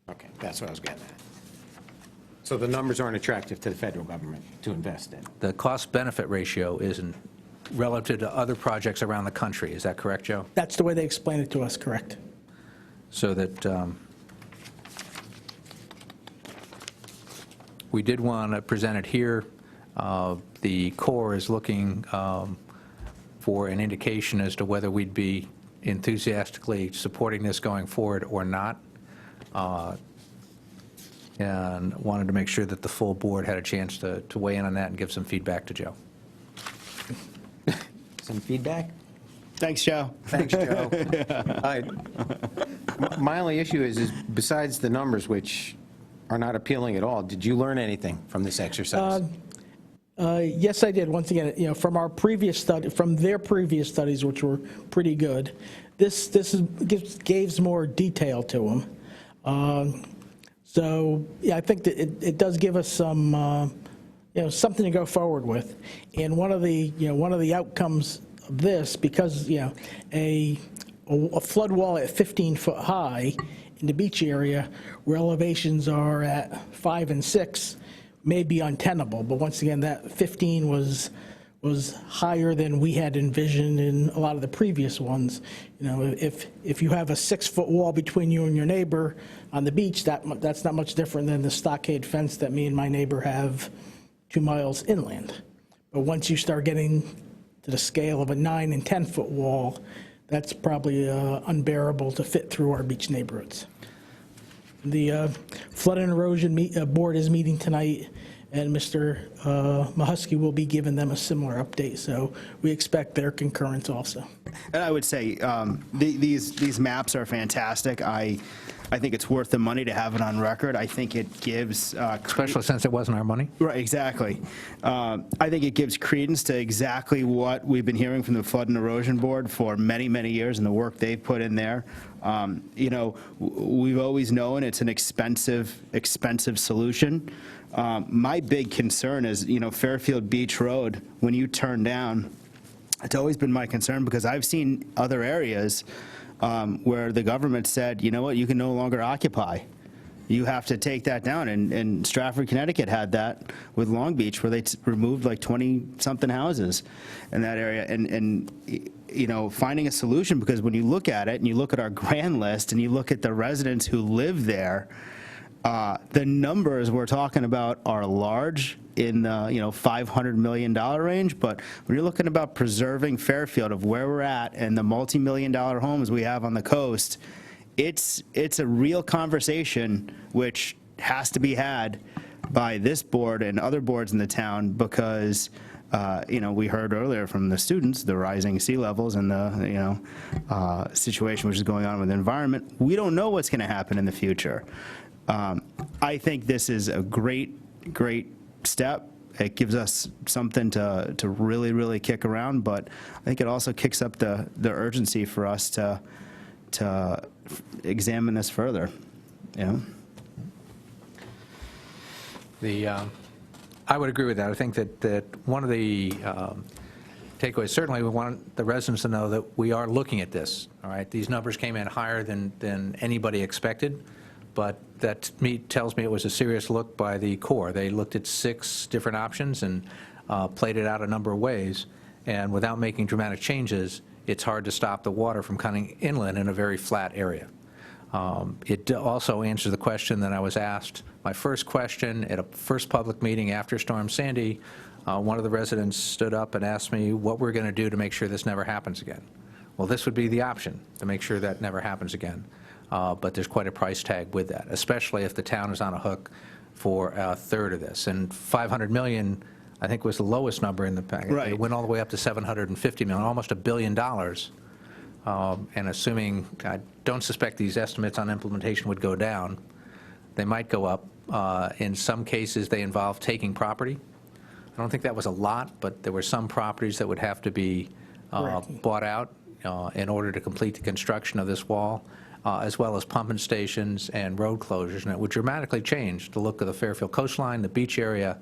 Okay, that's what I was getting at. So the numbers aren't attractive to the federal government to invest in? The cost-benefit ratio isn't relative to other projects around the country. Is that correct, Joe? That's the way they explain it to us, correct. So that we did want to present it here. The Corps is looking for an indication as to whether we'd be enthusiastically supporting this going forward or not, and wanted to make sure that the full board had a chance to weigh in on that and give some feedback to Joe. Some feedback? Thanks, Joe. Thanks, Joe. My only issue is besides the numbers, which are not appealing at all, did you learn anything from this exercise? Yes, I did. Once again, from our previous study, from their previous studies, which were pretty good, this gives more detail to them. So, yeah, I think that it does give us some, something to go forward with. And one of the outcomes of this, because a flood wall at 15 foot high in the beach area, where elevations are at 5 and 6, may be untenable. But once again, that 15 was higher than we had envisioned in a lot of the previous ones. If you have a 6-foot wall between you and your neighbor on the beach, that's not much different than the stockade fence that me and my neighbor have 2 miles inland. But once you start getting to the scale of a 9 and 10-foot wall, that's probably unbearable to fit through our beach neighborhoods. The Flood and Erosion Board is meeting tonight, and Mr. Mahusky will be giving them a similar update, so we expect their concurrence also. And I would say these maps are fantastic. I think it's worth the money to have it on record. I think it gives... Especially since it wasn't our money? Right, exactly. I think it gives credence to exactly what we've been hearing from the Flood and Erosion Board for many, many years and the work they've put in there. We've always known it's an expensive solution. My big concern is, Fairfield Beach Road, when you turn down, it's always been my concern because I've seen other areas where the government said, you know what, you can no longer occupy. You have to take that down. And Stratford, Connecticut had that with Long Beach, where they removed like 20-something houses in that area. And finding a solution, because when you look at it and you look at our grand list and you look at the residents who live there, the numbers we're talking about are large in the $500 million range, but when you're looking about preserving Fairfield of where we're at and the multi-million-dollar homes we have on the coast, it's a real conversation which has to be had by this board and other boards in the town, because we heard earlier from the students the rising sea levels and the situation which is going on with the environment. We don't know what's going to happen in the future. I think this is a great step. It gives us something to really, really kick around, but I think it also kicks up the urgency for us to examine this further. I would agree with that. I think that one of the takeaways, certainly we want the residents to know that we are looking at this. All right, these numbers came in higher than anybody expected. But that tells me it was a serious look by the Corps. They looked at 6 different options and played it out a number of ways. And without making dramatic changes, it's hard to stop the water from coming inland in a very flat area. It also answers the question that I was asked, my first question at a first public meeting after Storm Sandy. One of the residents stood up and asked me what we're going to do to make sure this never happens again. Well, this would be the option, to make sure that never happens again. But there's quite a price tag with that, especially if the town is on a hook for a third of this. And $500 million, I think, was the lowest number in the package. Right. It went all the way up to $750 million, almost $1 billion. And assuming, I don't suspect these estimates on implementation would go down, they might go up. In some cases, they involve taking property. I don't think that was a lot, but there were some properties that would have to be bought out in order to complete the construction of this wall. As well as pumping stations and road closures, and it would dramatically change the look of the Fairfield coastline, the beach area,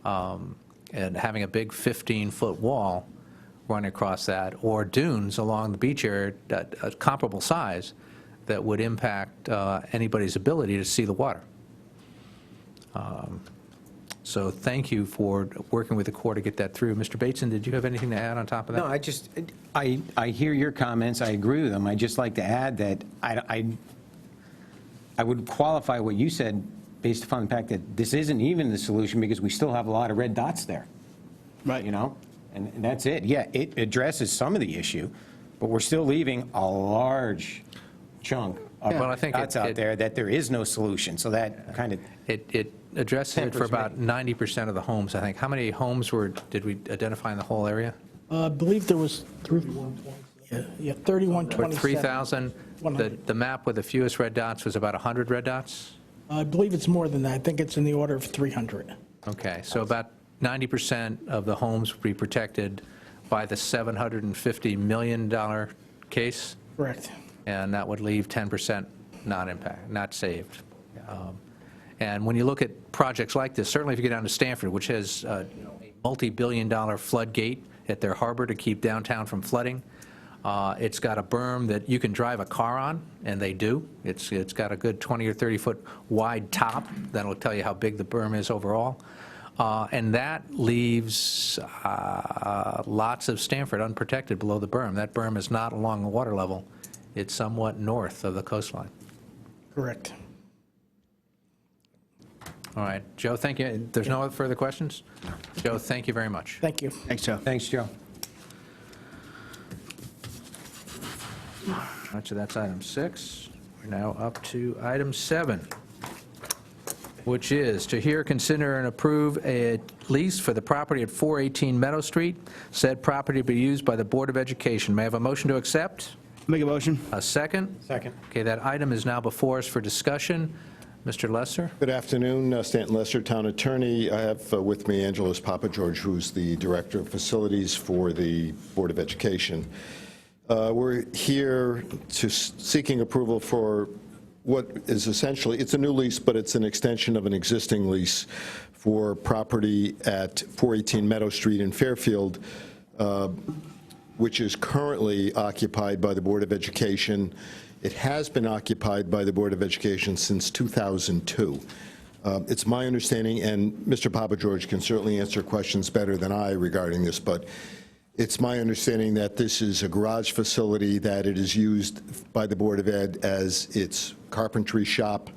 and having a big 15-foot wall running across that, or dunes along the beach area at a comparable size that would impact anybody's ability to see the water. So thank you for working with the Corps to get that through. Mr. Bateson, did you have anything to add on top of that? No, I hear your comments. I agree with them. I'd just like to add that I would qualify what you said based upon the fact that this isn't even the solution, because we still have a lot of red dots there. Right. And that's it. Yeah, it addresses some of the issue, but we're still leaving a large chunk of dots out there that there is no solution. So that kind of... It addresses it for about 90% of the homes, I think. How many homes did we identify in the whole area? I believe there was Yeah, Or 3127. 3,000? The map with the fewest red dots was about 100 red dots? I believe it's more than that. I think it's in the order of 300. Okay, so about 90% of the homes would be protected by the $750 million case? Correct. And that would leave 10% not saved. And when you look at projects like this, certainly if you get down to Stanford, which has a multi-billion-dollar floodgate at their harbor to keep downtown from flooding, it's got a berm that you can drive a car on, and they do. It's got a good 20 or 30-foot wide top that'll tell you how big the berm is overall. And that leaves lots of Stanford unprotected below the berm. That berm is not along the water level. It's somewhat north of the coastline. Correct. All right, Joe, thank you. There's no other further questions? Joe, thank you very much. Thank you. Thanks, Joe. Thanks, Joe. All right, so that's item 6. We're now up to item 7, which is to hear, consider, and approve a lease for the property at 418 Meadow Street. Said property to be used by the Board of Education. May I have a motion to accept? Make a motion. A second? Second. Okay, that item is now before us for discussion. Mr. Lesser? Good afternoon, Stanton Lesser, Town Attorney. I have with me Angelos Papageorge, who's the Director of Facilities for the Board of Education. We're here seeking approval for what is essentially, it's a new lease, but it's an extension of an existing lease for property at 418 Meadow Street in Fairfield, which is currently occupied by the Board of Education. It has been occupied by the Board of Education since 2002. It's my understanding, and Mr. Papageorge can certainly answer questions better than I regarding this, but it's my understanding that this is a garage facility, that it is used by the Board of Ed as its carpentry shop,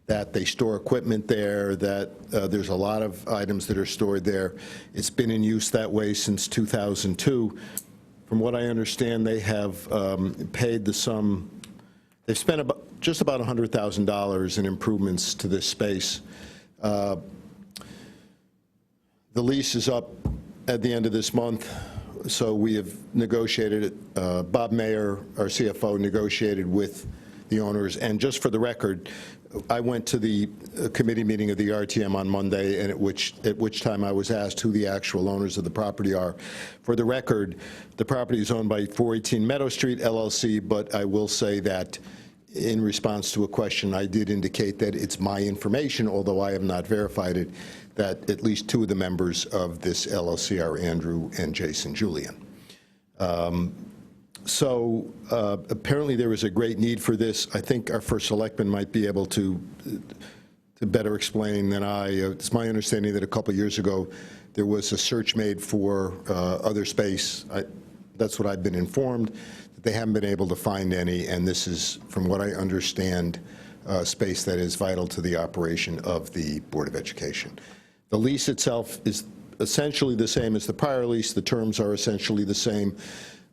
that they store equipment there, that there's a lot of items that are stored there. It's been in use that way since 2002. From what I understand, they have paid the sum. They've spent just about $100,000 in improvements to this space. The lease is up at the end of this month, so we have negotiated it. Bob Mayer, our CFO, negotiated with the owners. And just for the record, I went to the committee meeting of the RTM on Monday, and at which time I was asked who the actual owners of the property are. For the record, the property is owned by 418 Meadow Street LLC, but I will say that in response to a question, I did indicate that it's my information, although I have not verified it, that at least 2 of the members of this LLC are Andrew and Jason Julian. So apparently there is a great need for this. I think our first selectman might be able to better explain than I. It's my understanding that a couple years ago there was a search made for other space. That's what I've been informed, that they haven't been able to find any, and this is, from what I understand, space that is vital to the operation of the Board of Education. The lease itself is essentially the same as the prior lease. The terms are essentially the same.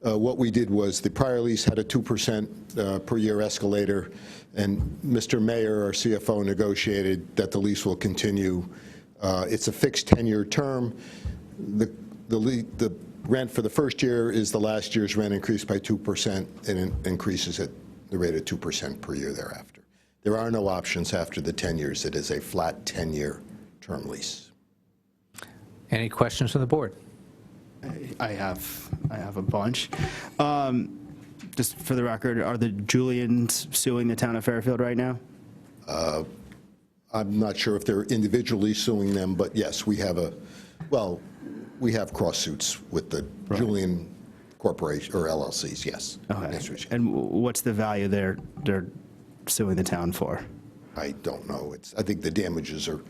What we did was the prior lease had a 2% per year escalator, and Mr. Mayer, our CFO, negotiated that the lease will continue. It's a fixed 10-year term. The rent for the first year is the last year's rent increased by 2%, and it increases at the rate of 2% per year thereafter. There are no options after the 10 years. It is a flat 10-year term lease. Any questions from the board? I have a bunch. Just for the record, are the Julians suing the town of Fairfield right now? I'm not sure if they're individually suing them, but yes, we have we have cross suits with the Julian Corporation or LLCs, yes. Okay. And what's the value they're suing the town for? I don't know. I think the damages are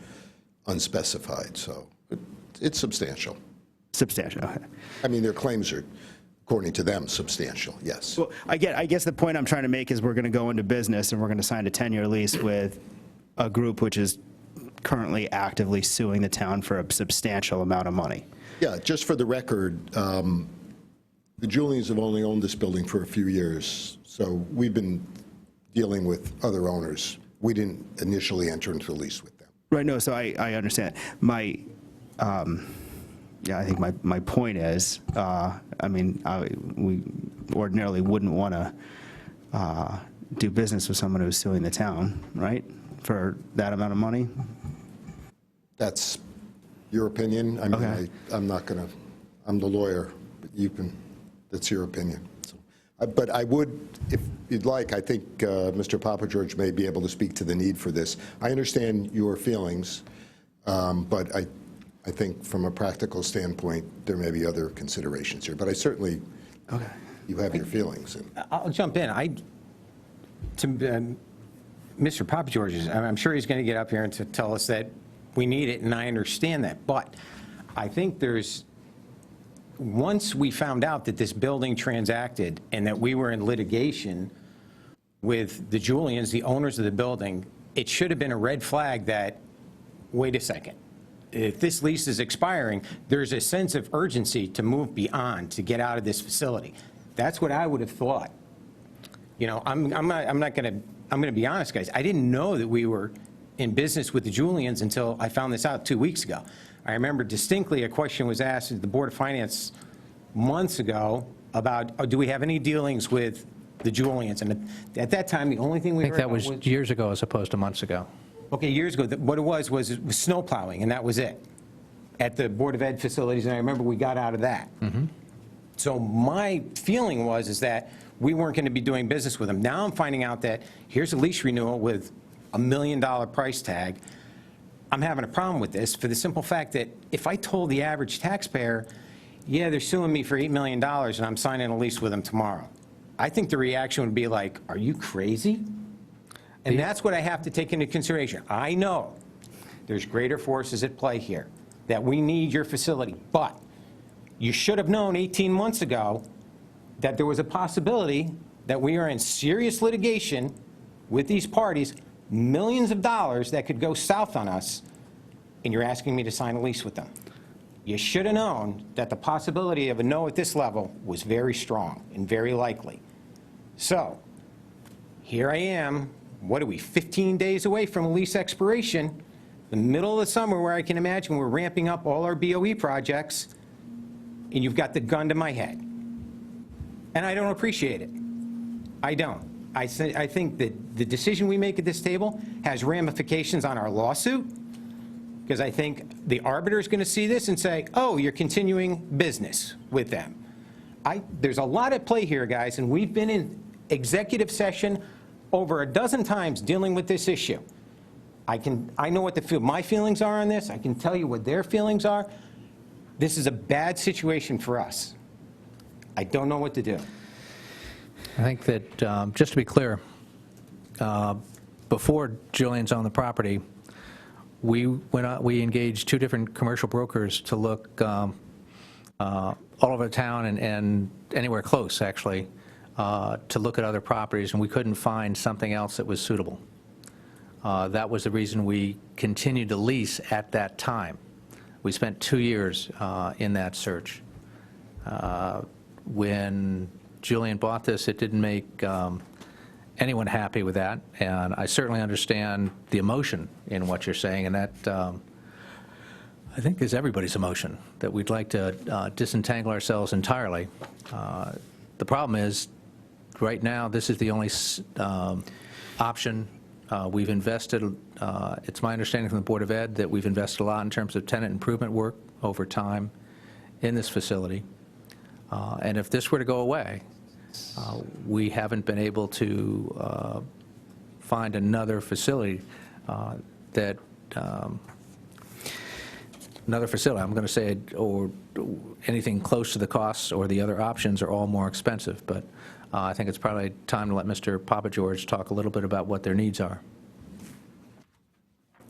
unspecified, so it's substantial. Substantial, okay. I mean, their claims are, according to them, substantial, yes. Well, I guess the point I'm trying to make is we're going to go into business and we're going to sign a 10-year lease with a group which is currently actively suing the town for a substantial amount of money. Yeah, just for the record, the Julians have only owned this building for a few years, so we've been dealing with other owners. We didn't initially enter into a lease with them. Right, no, so I understand. Yeah, I think my point is, I mean, ordinarily wouldn't want to do business with someone who's suing the town, right, for that amount of money? That's your opinion. I mean, Okay. I'm not going to, I'm the lawyer, but you can, that's your opinion. So, but I would, if you'd like, I think Mr. Papageorge may be able to speak to the need for this. I understand your feelings, but I think from a practical standpoint, there may be other considerations here. But I certainly, you have your feelings. I'll jump in. Mr. Papageorge, I'm sure he's going to get up here and to tell us that we need it, and I understand that. But I think once we found out that this building transacted and that we were in litigation with the Julians, the owners of the building, it should have been a red flag that, wait a second, if this lease is expiring, there's a sense of urgency to move beyond, to get out of this facility. That's what I would have thought. You know, I'm going to be honest, guys. I didn't know that we were in business with the Julians until I found this out 2 weeks ago. I remember distinctly a question was asked at the Board of Finance months ago about, do we have any dealings with the Julians? And at that time, the only thing we I think heard that was about years ago as opposed to months ago. Okay, years ago, what it was snow plowing, and that was it, at the Board of Ed facilities, and I remember we got out of that. So my feeling is that we weren't going to be doing business with them. Now I'm finding out that here's a lease renewal with $1 million price tag. I'm having a problem with this for the simple fact that if I told the average taxpayer, yeah, they're suing me for $8 million and I'm signing a lease with them tomorrow, I think the reaction would be like, are you crazy? And that's what I have to take into consideration. I know there's greater forces at play here, that we need your facility, but you should have known 18 months ago that there was a possibility that we are in serious litigation with these parties, millions of dollars that could go south on us, and you're asking me to sign a lease with them. You should have known that the possibility of a no at this level was very strong and very likely. So here I am, what are we, 15 days away from a lease expiration, the middle of the summer where I can imagine we're ramping up all our BOE projects, and you've got the gun to my head. And I don't appreciate it. I don't. I think that the decision we make at this table has ramifications on our lawsuit, because I think the arbiter is going to see this and say, oh, you're continuing business with them. There's a lot at play here, guys, and we've been in executive session over a dozen times dealing with this issue. I know what my feelings are on this. I can tell you what their feelings are. This is a bad situation for us. I don't know what to do. I think that, just to be clear, before Julian's owned the property, we engaged 2 different commercial brokers to look all over the town and anywhere close, actually, to look at other properties, and we couldn't find something else that was suitable. That was the reason we continued to lease at that time. We spent 2 years in that search. When Julian bought this, it didn't make anyone happy with that, and I certainly understand the emotion in what you're saying, and that I think is everybody's emotion, that we'd like to disentangle ourselves entirely. The problem is, right now, this is the only option. We've invested, it's my understanding from the Board of Ed that we've invested a lot in terms of tenant improvement work over time in this facility. And if this were to go away, we haven't been able to find another facility another facility, I'm going to say, or anything close to the costs, or the other options are all more expensive. But I think it's probably time to let Mr. Papageorge talk a little bit about what their needs are.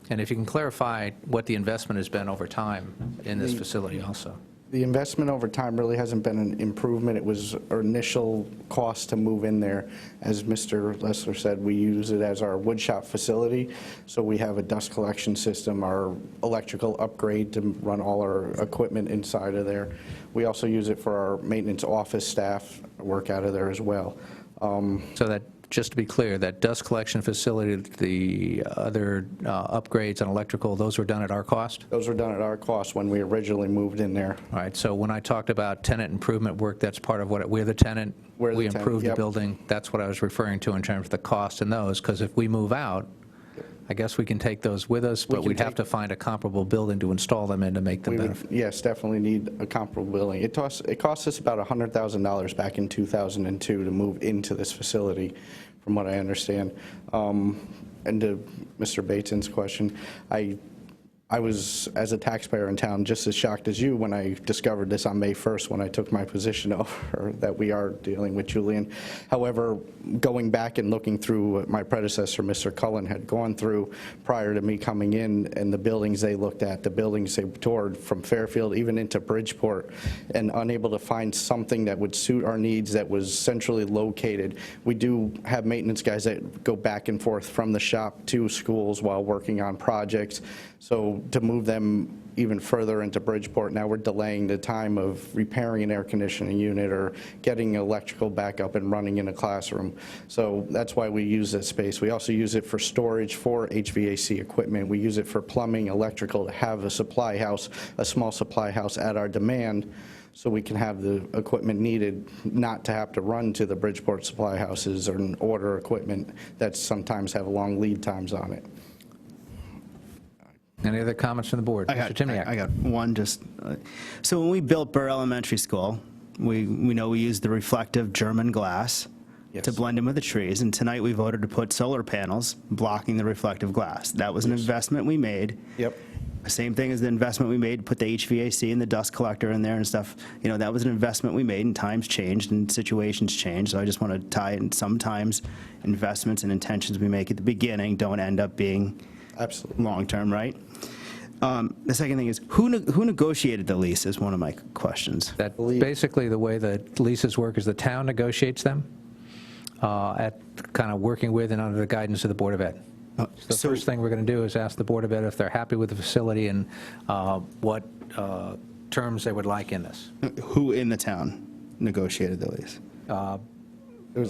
And if you can clarify what the investment has been over time in this facility also. The investment over time really hasn't been an improvement. It was our initial cost to move in there. As Mr. Lessler said, we use it as our woodshop facility. So we have a dust collection system, our electrical upgrade to run all our equipment inside of there. We also use it for our maintenance office staff, work out of there as well. So just to be clear, that dust collection facility, the other upgrades on electrical, those were done at our cost? Those were done at our cost when we originally moved in there. All right, so when I talked about tenant improvement work, that's part of what, we're the tenant, We're the we tenant, improved the yep. building, that's what I was referring to in terms of the cost and those, because if we move out, I guess we can take those with us, but can we'd have to find a comparable building to install them in to make them We would, benefit. yes, definitely need a comparable building. It cost us about $100,000 back in 2002 to move into this facility, from what I understand. And to Mr. Bateson's question, I was, as a taxpayer in town, just as shocked as you when I discovered this on May 1st when I took my position over, that we are dealing with Julian. However, going back and looking through what my predecessor, Mr. Cullen, had gone through prior to me coming in, and the buildings they looked at, the buildings they toured from Fairfield even into Bridgeport, and unable to find something that would suit our needs that was centrally located. We do have maintenance guys that go back and forth from the shop to schools while working on projects. So to move them even further into Bridgeport, now we're delaying the time of repairing an air conditioning unit or getting electrical back up and running in a classroom. So that's why we use that space. We also use it for storage for HVAC equipment. We use it for plumbing, electrical, to have a supply house, a small supply house at our demand, so we can have the equipment needed, not to have to run to the Bridgeport supply houses or order equipment that sometimes have long lead times on it. Any other comments from the board? Mr. Timniak. I got one. So when we built Burr Elementary School, we know we used the reflective German glass to blend in with the trees, and tonight we voted to put solar panels blocking the reflective glass. That was an investment we made. Yep. Same thing as the investment we made to put the HVAC and the dust collector in there and stuff. You know, that was an investment we made, and times changed and situations changed. So I just want to tie it in. Sometimes investments and intentions we make at the beginning don't end up being long-term, right? The second thing is, who negotiated the lease is one of my questions. That basically the way the leases work is the town negotiates them at kind of working with and under the guidance of the Board of Ed. So the first thing we're going to do is ask the Board of Ed if they're happy with the facility and what terms they would like in this. Who in the town negotiated the lease?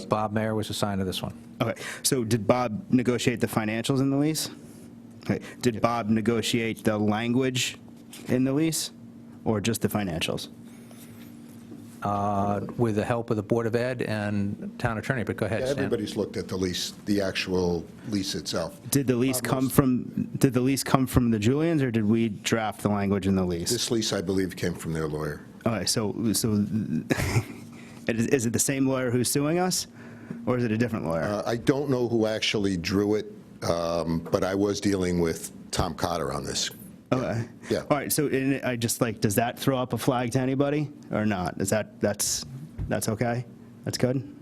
Bob Mayer was assigned to this one. Okay, so did Bob negotiate the financials in the lease? Okay. Did Bob negotiate the language in the lease, or just the financials? With the help of the Board of Ed and town attorney, but go ahead, Yeah, Stan. everybody's looked at the lease, the actual lease itself. Did the lease come from the Julians, or did we draft the language in the lease? This lease, I believe, came from their lawyer. Okay, so is it the same lawyer who's suing us, or is it a different lawyer? I don't know who actually drew it, but I was dealing with Tom Cotter on this. Okay. Yeah. All right, so I just like, does that throw up a flag to anybody, or not? That's okay? That's good?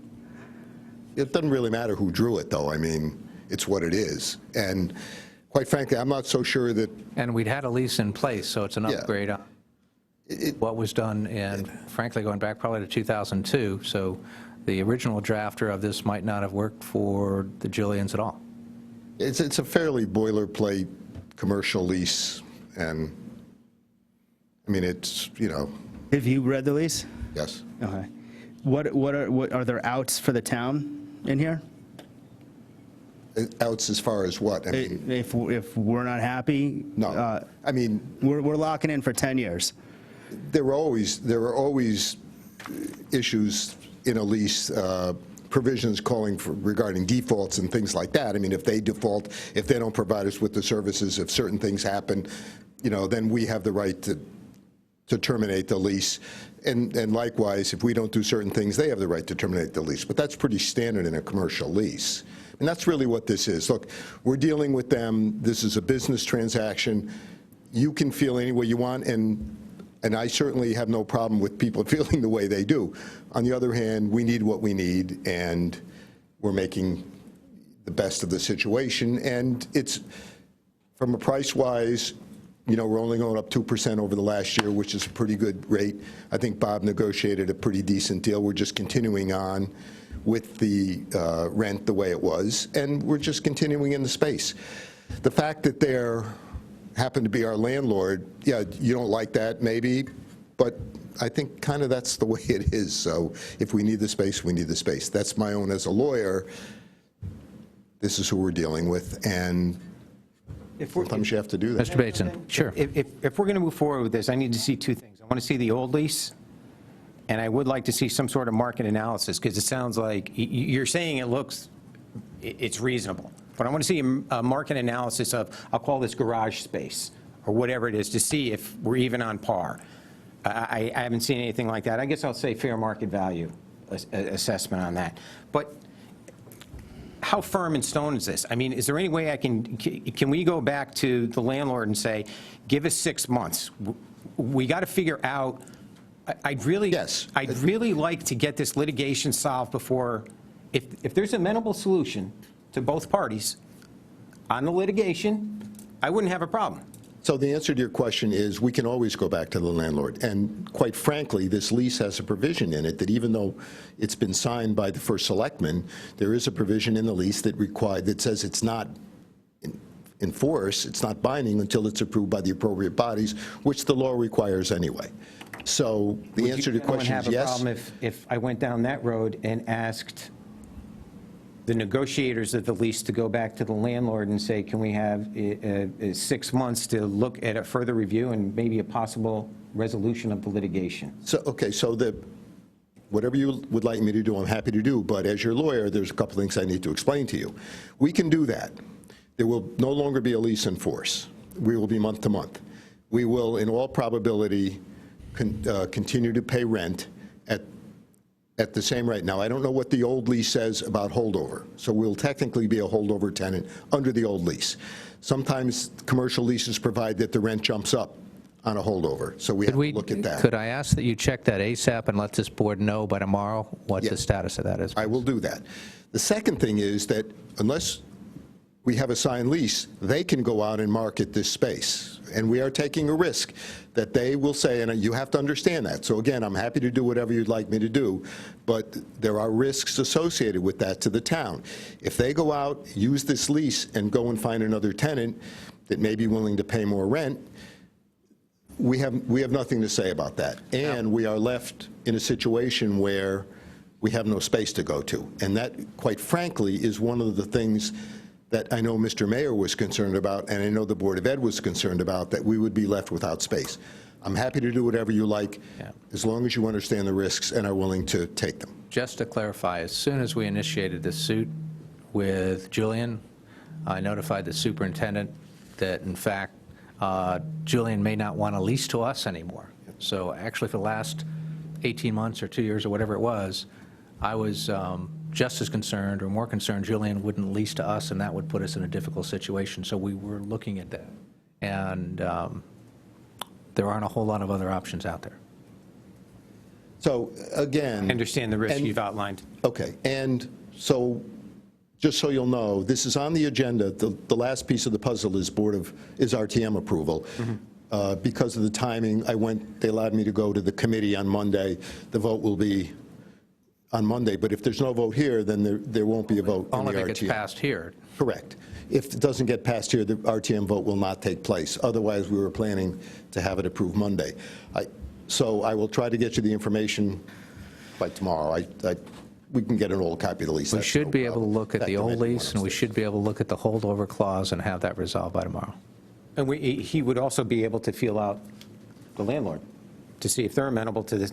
It doesn't really matter who drew it, though. I mean, it's what it is. And quite frankly, I'm not so sure that... And we'd had a lease in place, so it's an upgrade on what was done, and frankly, going back probably to 2002, so the original drafter of this might not have worked for the Julians at all. It's a fairly boilerplate commercial lease, and, I mean, it's, you know... Have you read the lease? Yes. Okay. What are there outs for the town in here? Outs as far as what? I mean, If we're not happy? No. I mean... We're locking in for 10 years. There are always issues in a lease, provisions calling for regarding defaults and things like that. I mean, if they default, if they don't provide us with the services, if certain things happen, you know, then we have the right to terminate the lease. And likewise, if we don't do certain things, they have the right to terminate the lease. But that's pretty standard in a commercial lease. And that's really what this is. Look, we're dealing with them. This is a business transaction. You can feel any way you want, and I certainly have no problem with people feeling the way they do. On the other hand, we need what we need, and we're making the best of the situation. And it's, from a price-wise, you know, we're only going up 2% over the last year, which is a pretty good rate. I think Bob negotiated a pretty decent deal. We're just continuing on with the rent the way it was, and we're just continuing in the space. The fact that they're happen to be our landlord, yeah, you don't like that, maybe, but I think kind of that's the way it is. So if we need the space, we need the space. That's my own as a lawyer. this is who we're dealing with, and sometimes you have to do that. Mr. Bateson, sure. If we're going to move forward with this, I need to see two things. I want to see the old lease, and I would like to see some sort of market analysis, because it sounds like you're saying it's reasonable. But I want to see a market analysis of, I'll call this garage space, or whatever it is, to see if we're even on par. I haven't seen anything like that. I guess I'll say fair market value assessment on that. But how firm in stone is this? I mean, is there any way can we go back to the landlord and say, give us 6 months? We got to figure out, I'd really like to get this litigation solved before, if there's an amenable solution to both parties on the litigation, I wouldn't have a problem. So the answer to your question is we can always go back to the landlord. And quite frankly, this lease has a provision in it that even though it's been signed by the first selectman, there is a provision in the lease that says it's not in force, it's not binding until it's approved by the appropriate bodies, which the law requires anyway. So the answer to your question is yes. Would you have a problem if I went down that road and asked the negotiators of the lease to go back to the landlord and say, can we have 6 months to look at a further review and maybe a possible resolution of the litigation? So, okay, so whatever you would like me to do, I'm happy to do, but as your lawyer, there's a couple things I need to explain to you. We can do that. There will no longer be a lease in force. We will be month to month. We will, in all probability, continue to pay rent at the same rate. Now, I don't know what the old lease says about holdover, so we'll technically be a holdover tenant under the old lease. Sometimes commercial leases provide that the rent jumps up on a holdover, so we have to look at that. Could I ask that you check that ASAP and let this board know by tomorrow what the status of that is? I will do that. The second thing is that unless we have a signed lease, they can go out and market this space. And we are taking a risk that they will say, and you have to understand that. So again, I'm happy to do whatever you'd like me to do, but there are risks associated with that to the town. If they go out, use this lease, and go and find another tenant that may be willing to pay more rent, we have nothing to say about that. And we are left in a situation where we have no space to go to. And that, quite frankly, is one of the things that I know Mr. Mayor was concerned about, and I know the Board of Ed was concerned about, that we would be left without space. I'm happy to do whatever you like, as long as you understand the risks and are willing to take them. Just to clarify, as soon as we initiated this suit with Julian, I notified the superintendent that, in fact, Julian may not want to lease to us anymore. So actually, for the last 18 months or 2 years or whatever it was, I was just as concerned or more concerned Julian wouldn't lease to us, and that would put us in a difficult situation. So we were looking at that. And there aren't a whole lot of other options out there. So again, I understand the risk you've outlined. Okay, and so just so you'll know, this is on the agenda. The last piece of the puzzle is RTM approval. Because of the timing, they allowed me to go to the committee on Monday. The vote will be on Monday, but if there's no vote here, then there won't be a vote on the RTM. Only if it gets passed here. Correct. If it doesn't get passed here, the RTM vote will not take place. Otherwise, we were planning to have it approved Monday. So I will try to get you the information by tomorrow. We can get an old copy of the lease. We should be able to look at the old lease, and we should be able to look at the holdover clause and have that resolved by tomorrow. And he would also be able to feel out the landlord to see if they're amenable to this.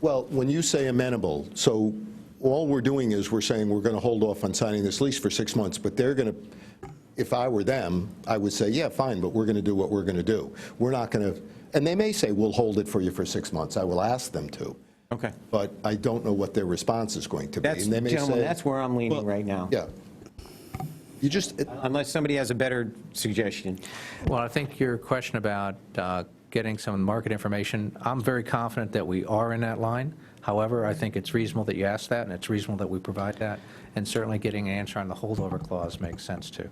Well, when you say amenable, so all we're doing is we're saying we're going to hold off on signing this lease for 6 months, but they're going to, if I were them, I would say, yeah, fine, but we're going to do what we're going to do. We're not going to, and they may say, we'll hold it for you for 6 months. I will ask them to. Okay. But I don't know what their response is going to be. And they may Gentlemen, say, that's where I'm leaning right now. Yeah. You just, unless somebody has a better suggestion. Well, I think your question about getting some market information, I'm very confident that we are in that line. However, I think it's reasonable that you ask that, and it's reasonable that we provide that, and certainly getting an answer on the holdover clause makes sense, too.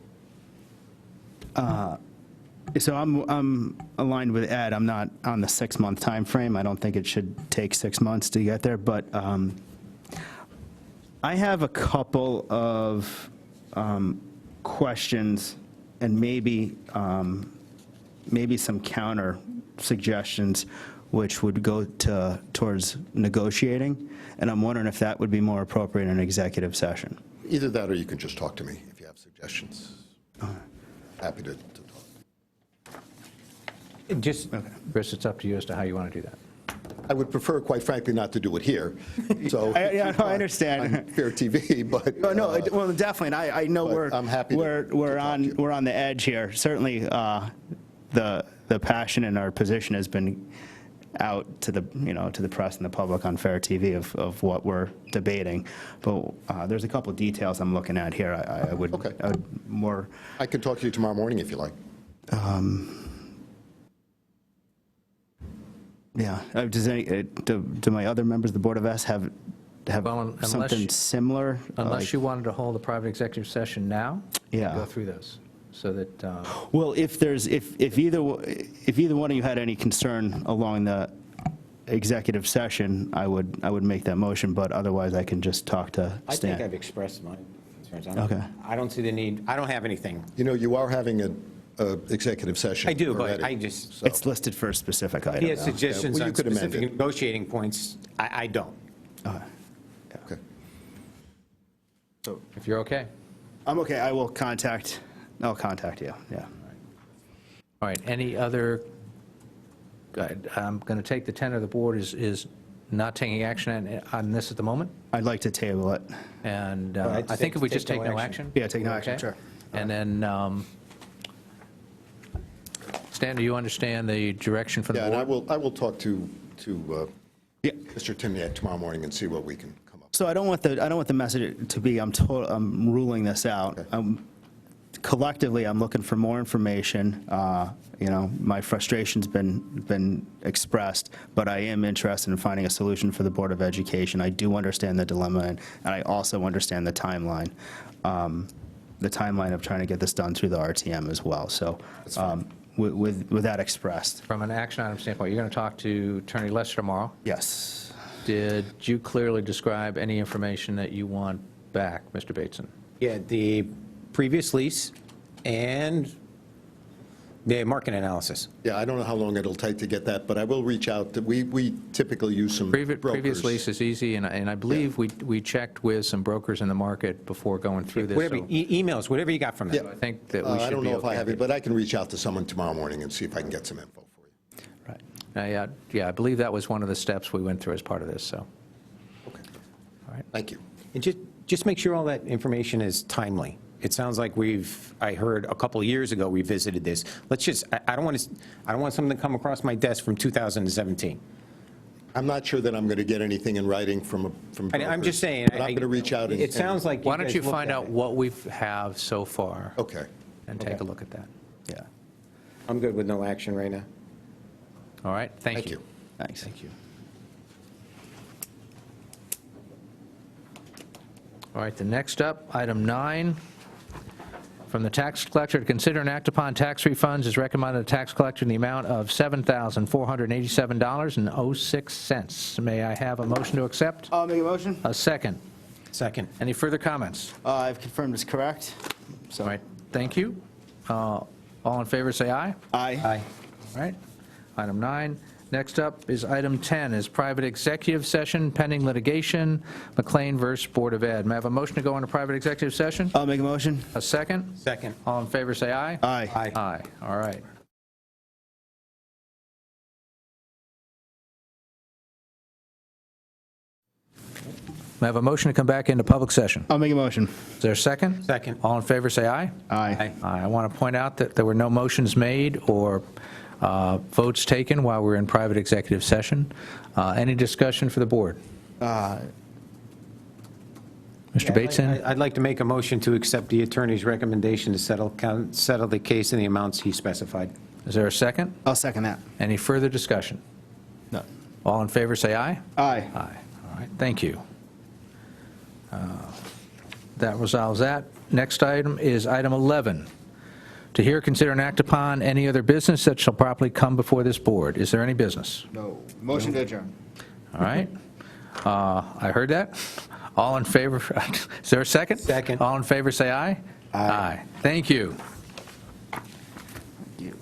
So I'm aligned with Ed. I'm not on the 6-month time frame. I don't think it should take 6 months to get there, but I have a couple of questions and maybe some counter suggestions which would go towards negotiating, and I'm wondering if that would be more appropriate in an executive session. either that or you can just talk to me if you have suggestions. Happy to talk. Just, Chris, it's up to you as to how you want to do that. I would prefer, quite frankly, not to do it here, so. Yeah, no, I understand. On Fair TV, but. No, well, definitely, and I know But I'm happy to we're on the edge here. Certainly, the passion in our position has been out to the, to the press and the public on Fair TV of what we're debating. But there's a couple of details I'm looking at here. I would more. I can talk to you tomorrow morning if you like. Yeah. Do my other members of the Board of S have unless something you- similar? Unless you wanted to hold a private executive session now? Yeah. Go through those, so that, Well, if either one of you had any concern along the executive session, I would make that motion, but otherwise I can just talk to I Stan. think I've expressed my concerns. Okay. I don't see the need, I don't have anything. You are having a executive session. I do, but already. I just, It's listed for a specific item. he has suggestions Well, you on could amend specific it. negotiating points. I don't. Okay. if you're okay. I'm okay. I'll contact you, yeah. All right, any other, I'm going to take the tenor of the board is not taking action on this at the moment, I'd like to table it. and I'd I think if we take just take no no action. action? Yeah, take no We're action, okay? sure. And then, Stan, do you understand the direction from the Yeah, and board? I will talk to Yeah. Mr. Timniak tomorrow morning and see what we can come up with. So I don't want the message to be I'm ruling this out. Okay. Collectively, I'm looking for more information. My frustration's been expressed, but I am interested in finding a solution for the Board of Education. I do understand the dilemma, and I also understand the timeline. The timeline of trying to get this done through the RTM as well. So with that expressed. From an action item standpoint, you're going to talk to Attorney Lester tomorrow. Yes. Did you clearly describe any information that you want back, Mr. Bateson? Yeah, the previous lease and the market analysis. Yeah, I don't know how long it'll take to get that, but I will reach out. We typically use some brokers. Previous lease is easy, and I believe we checked with some brokers in the market before going through this. Whatever, so emails, whatever you got from them. I think that we should be okay. I don't know if I have it, but I can reach out to someone tomorrow morning and see if I can get some info for you. Right. Yeah, I believe that was one of the steps we went through as part of this, so. Okay. All right. Thank you. And just make sure all that information is timely. It sounds like I heard a couple of years ago we visited this. I don't want something to come across my desk from 2017. I'm not sure that I'm going to get anything in writing from brokers. I'm just saying. But I'm going to reach out and. It sounds like Why don't guys you looked find at out it. what we have so far? Okay. And take a look at that. Yeah. I'm good with no action right now. All right, thank Thank you. you. Thanks. Thank you. All right, the next up, item 9, from the tax collector to consider and act upon tax refunds is recommended the tax collector in the amount of $7,487.06. May I have a motion to accept? I'll make a motion. A second. Second. Any further comments? I've confirmed it's correct. All right, thank you. All in favor, say aye. Aye. All right, item 9. Next up is item 10, is private executive session pending litigation, McLean versus Board of Ed. May I have a motion to go into private executive session? I'll make a motion. A second? Second. All in favor, say aye. Aye. Aye, all right. May I have a motion to come back into public session? I'll make a motion. Is there a second? Second. All in favor, say aye. Aye. I want to point out that there were no motions made or votes taken while we were in private executive session. Any discussion for the board? Mr. Bateson? I'd like to make a motion to accept the attorney's recommendation to settle the case in the amounts he specified. Is there a second? I'll second that. Any further discussion? No. All in favor, say aye. Aye. Aye. All right, thank you. That resolves that. Next item is item 11. To hear, consider, and act upon any other business that shall properly come before this board. Is there any business? No. Motion to adjourn. All right. I heard that. All in favor, is there a second? Second. All in favor, say aye. Aye. Thank you. Thank you.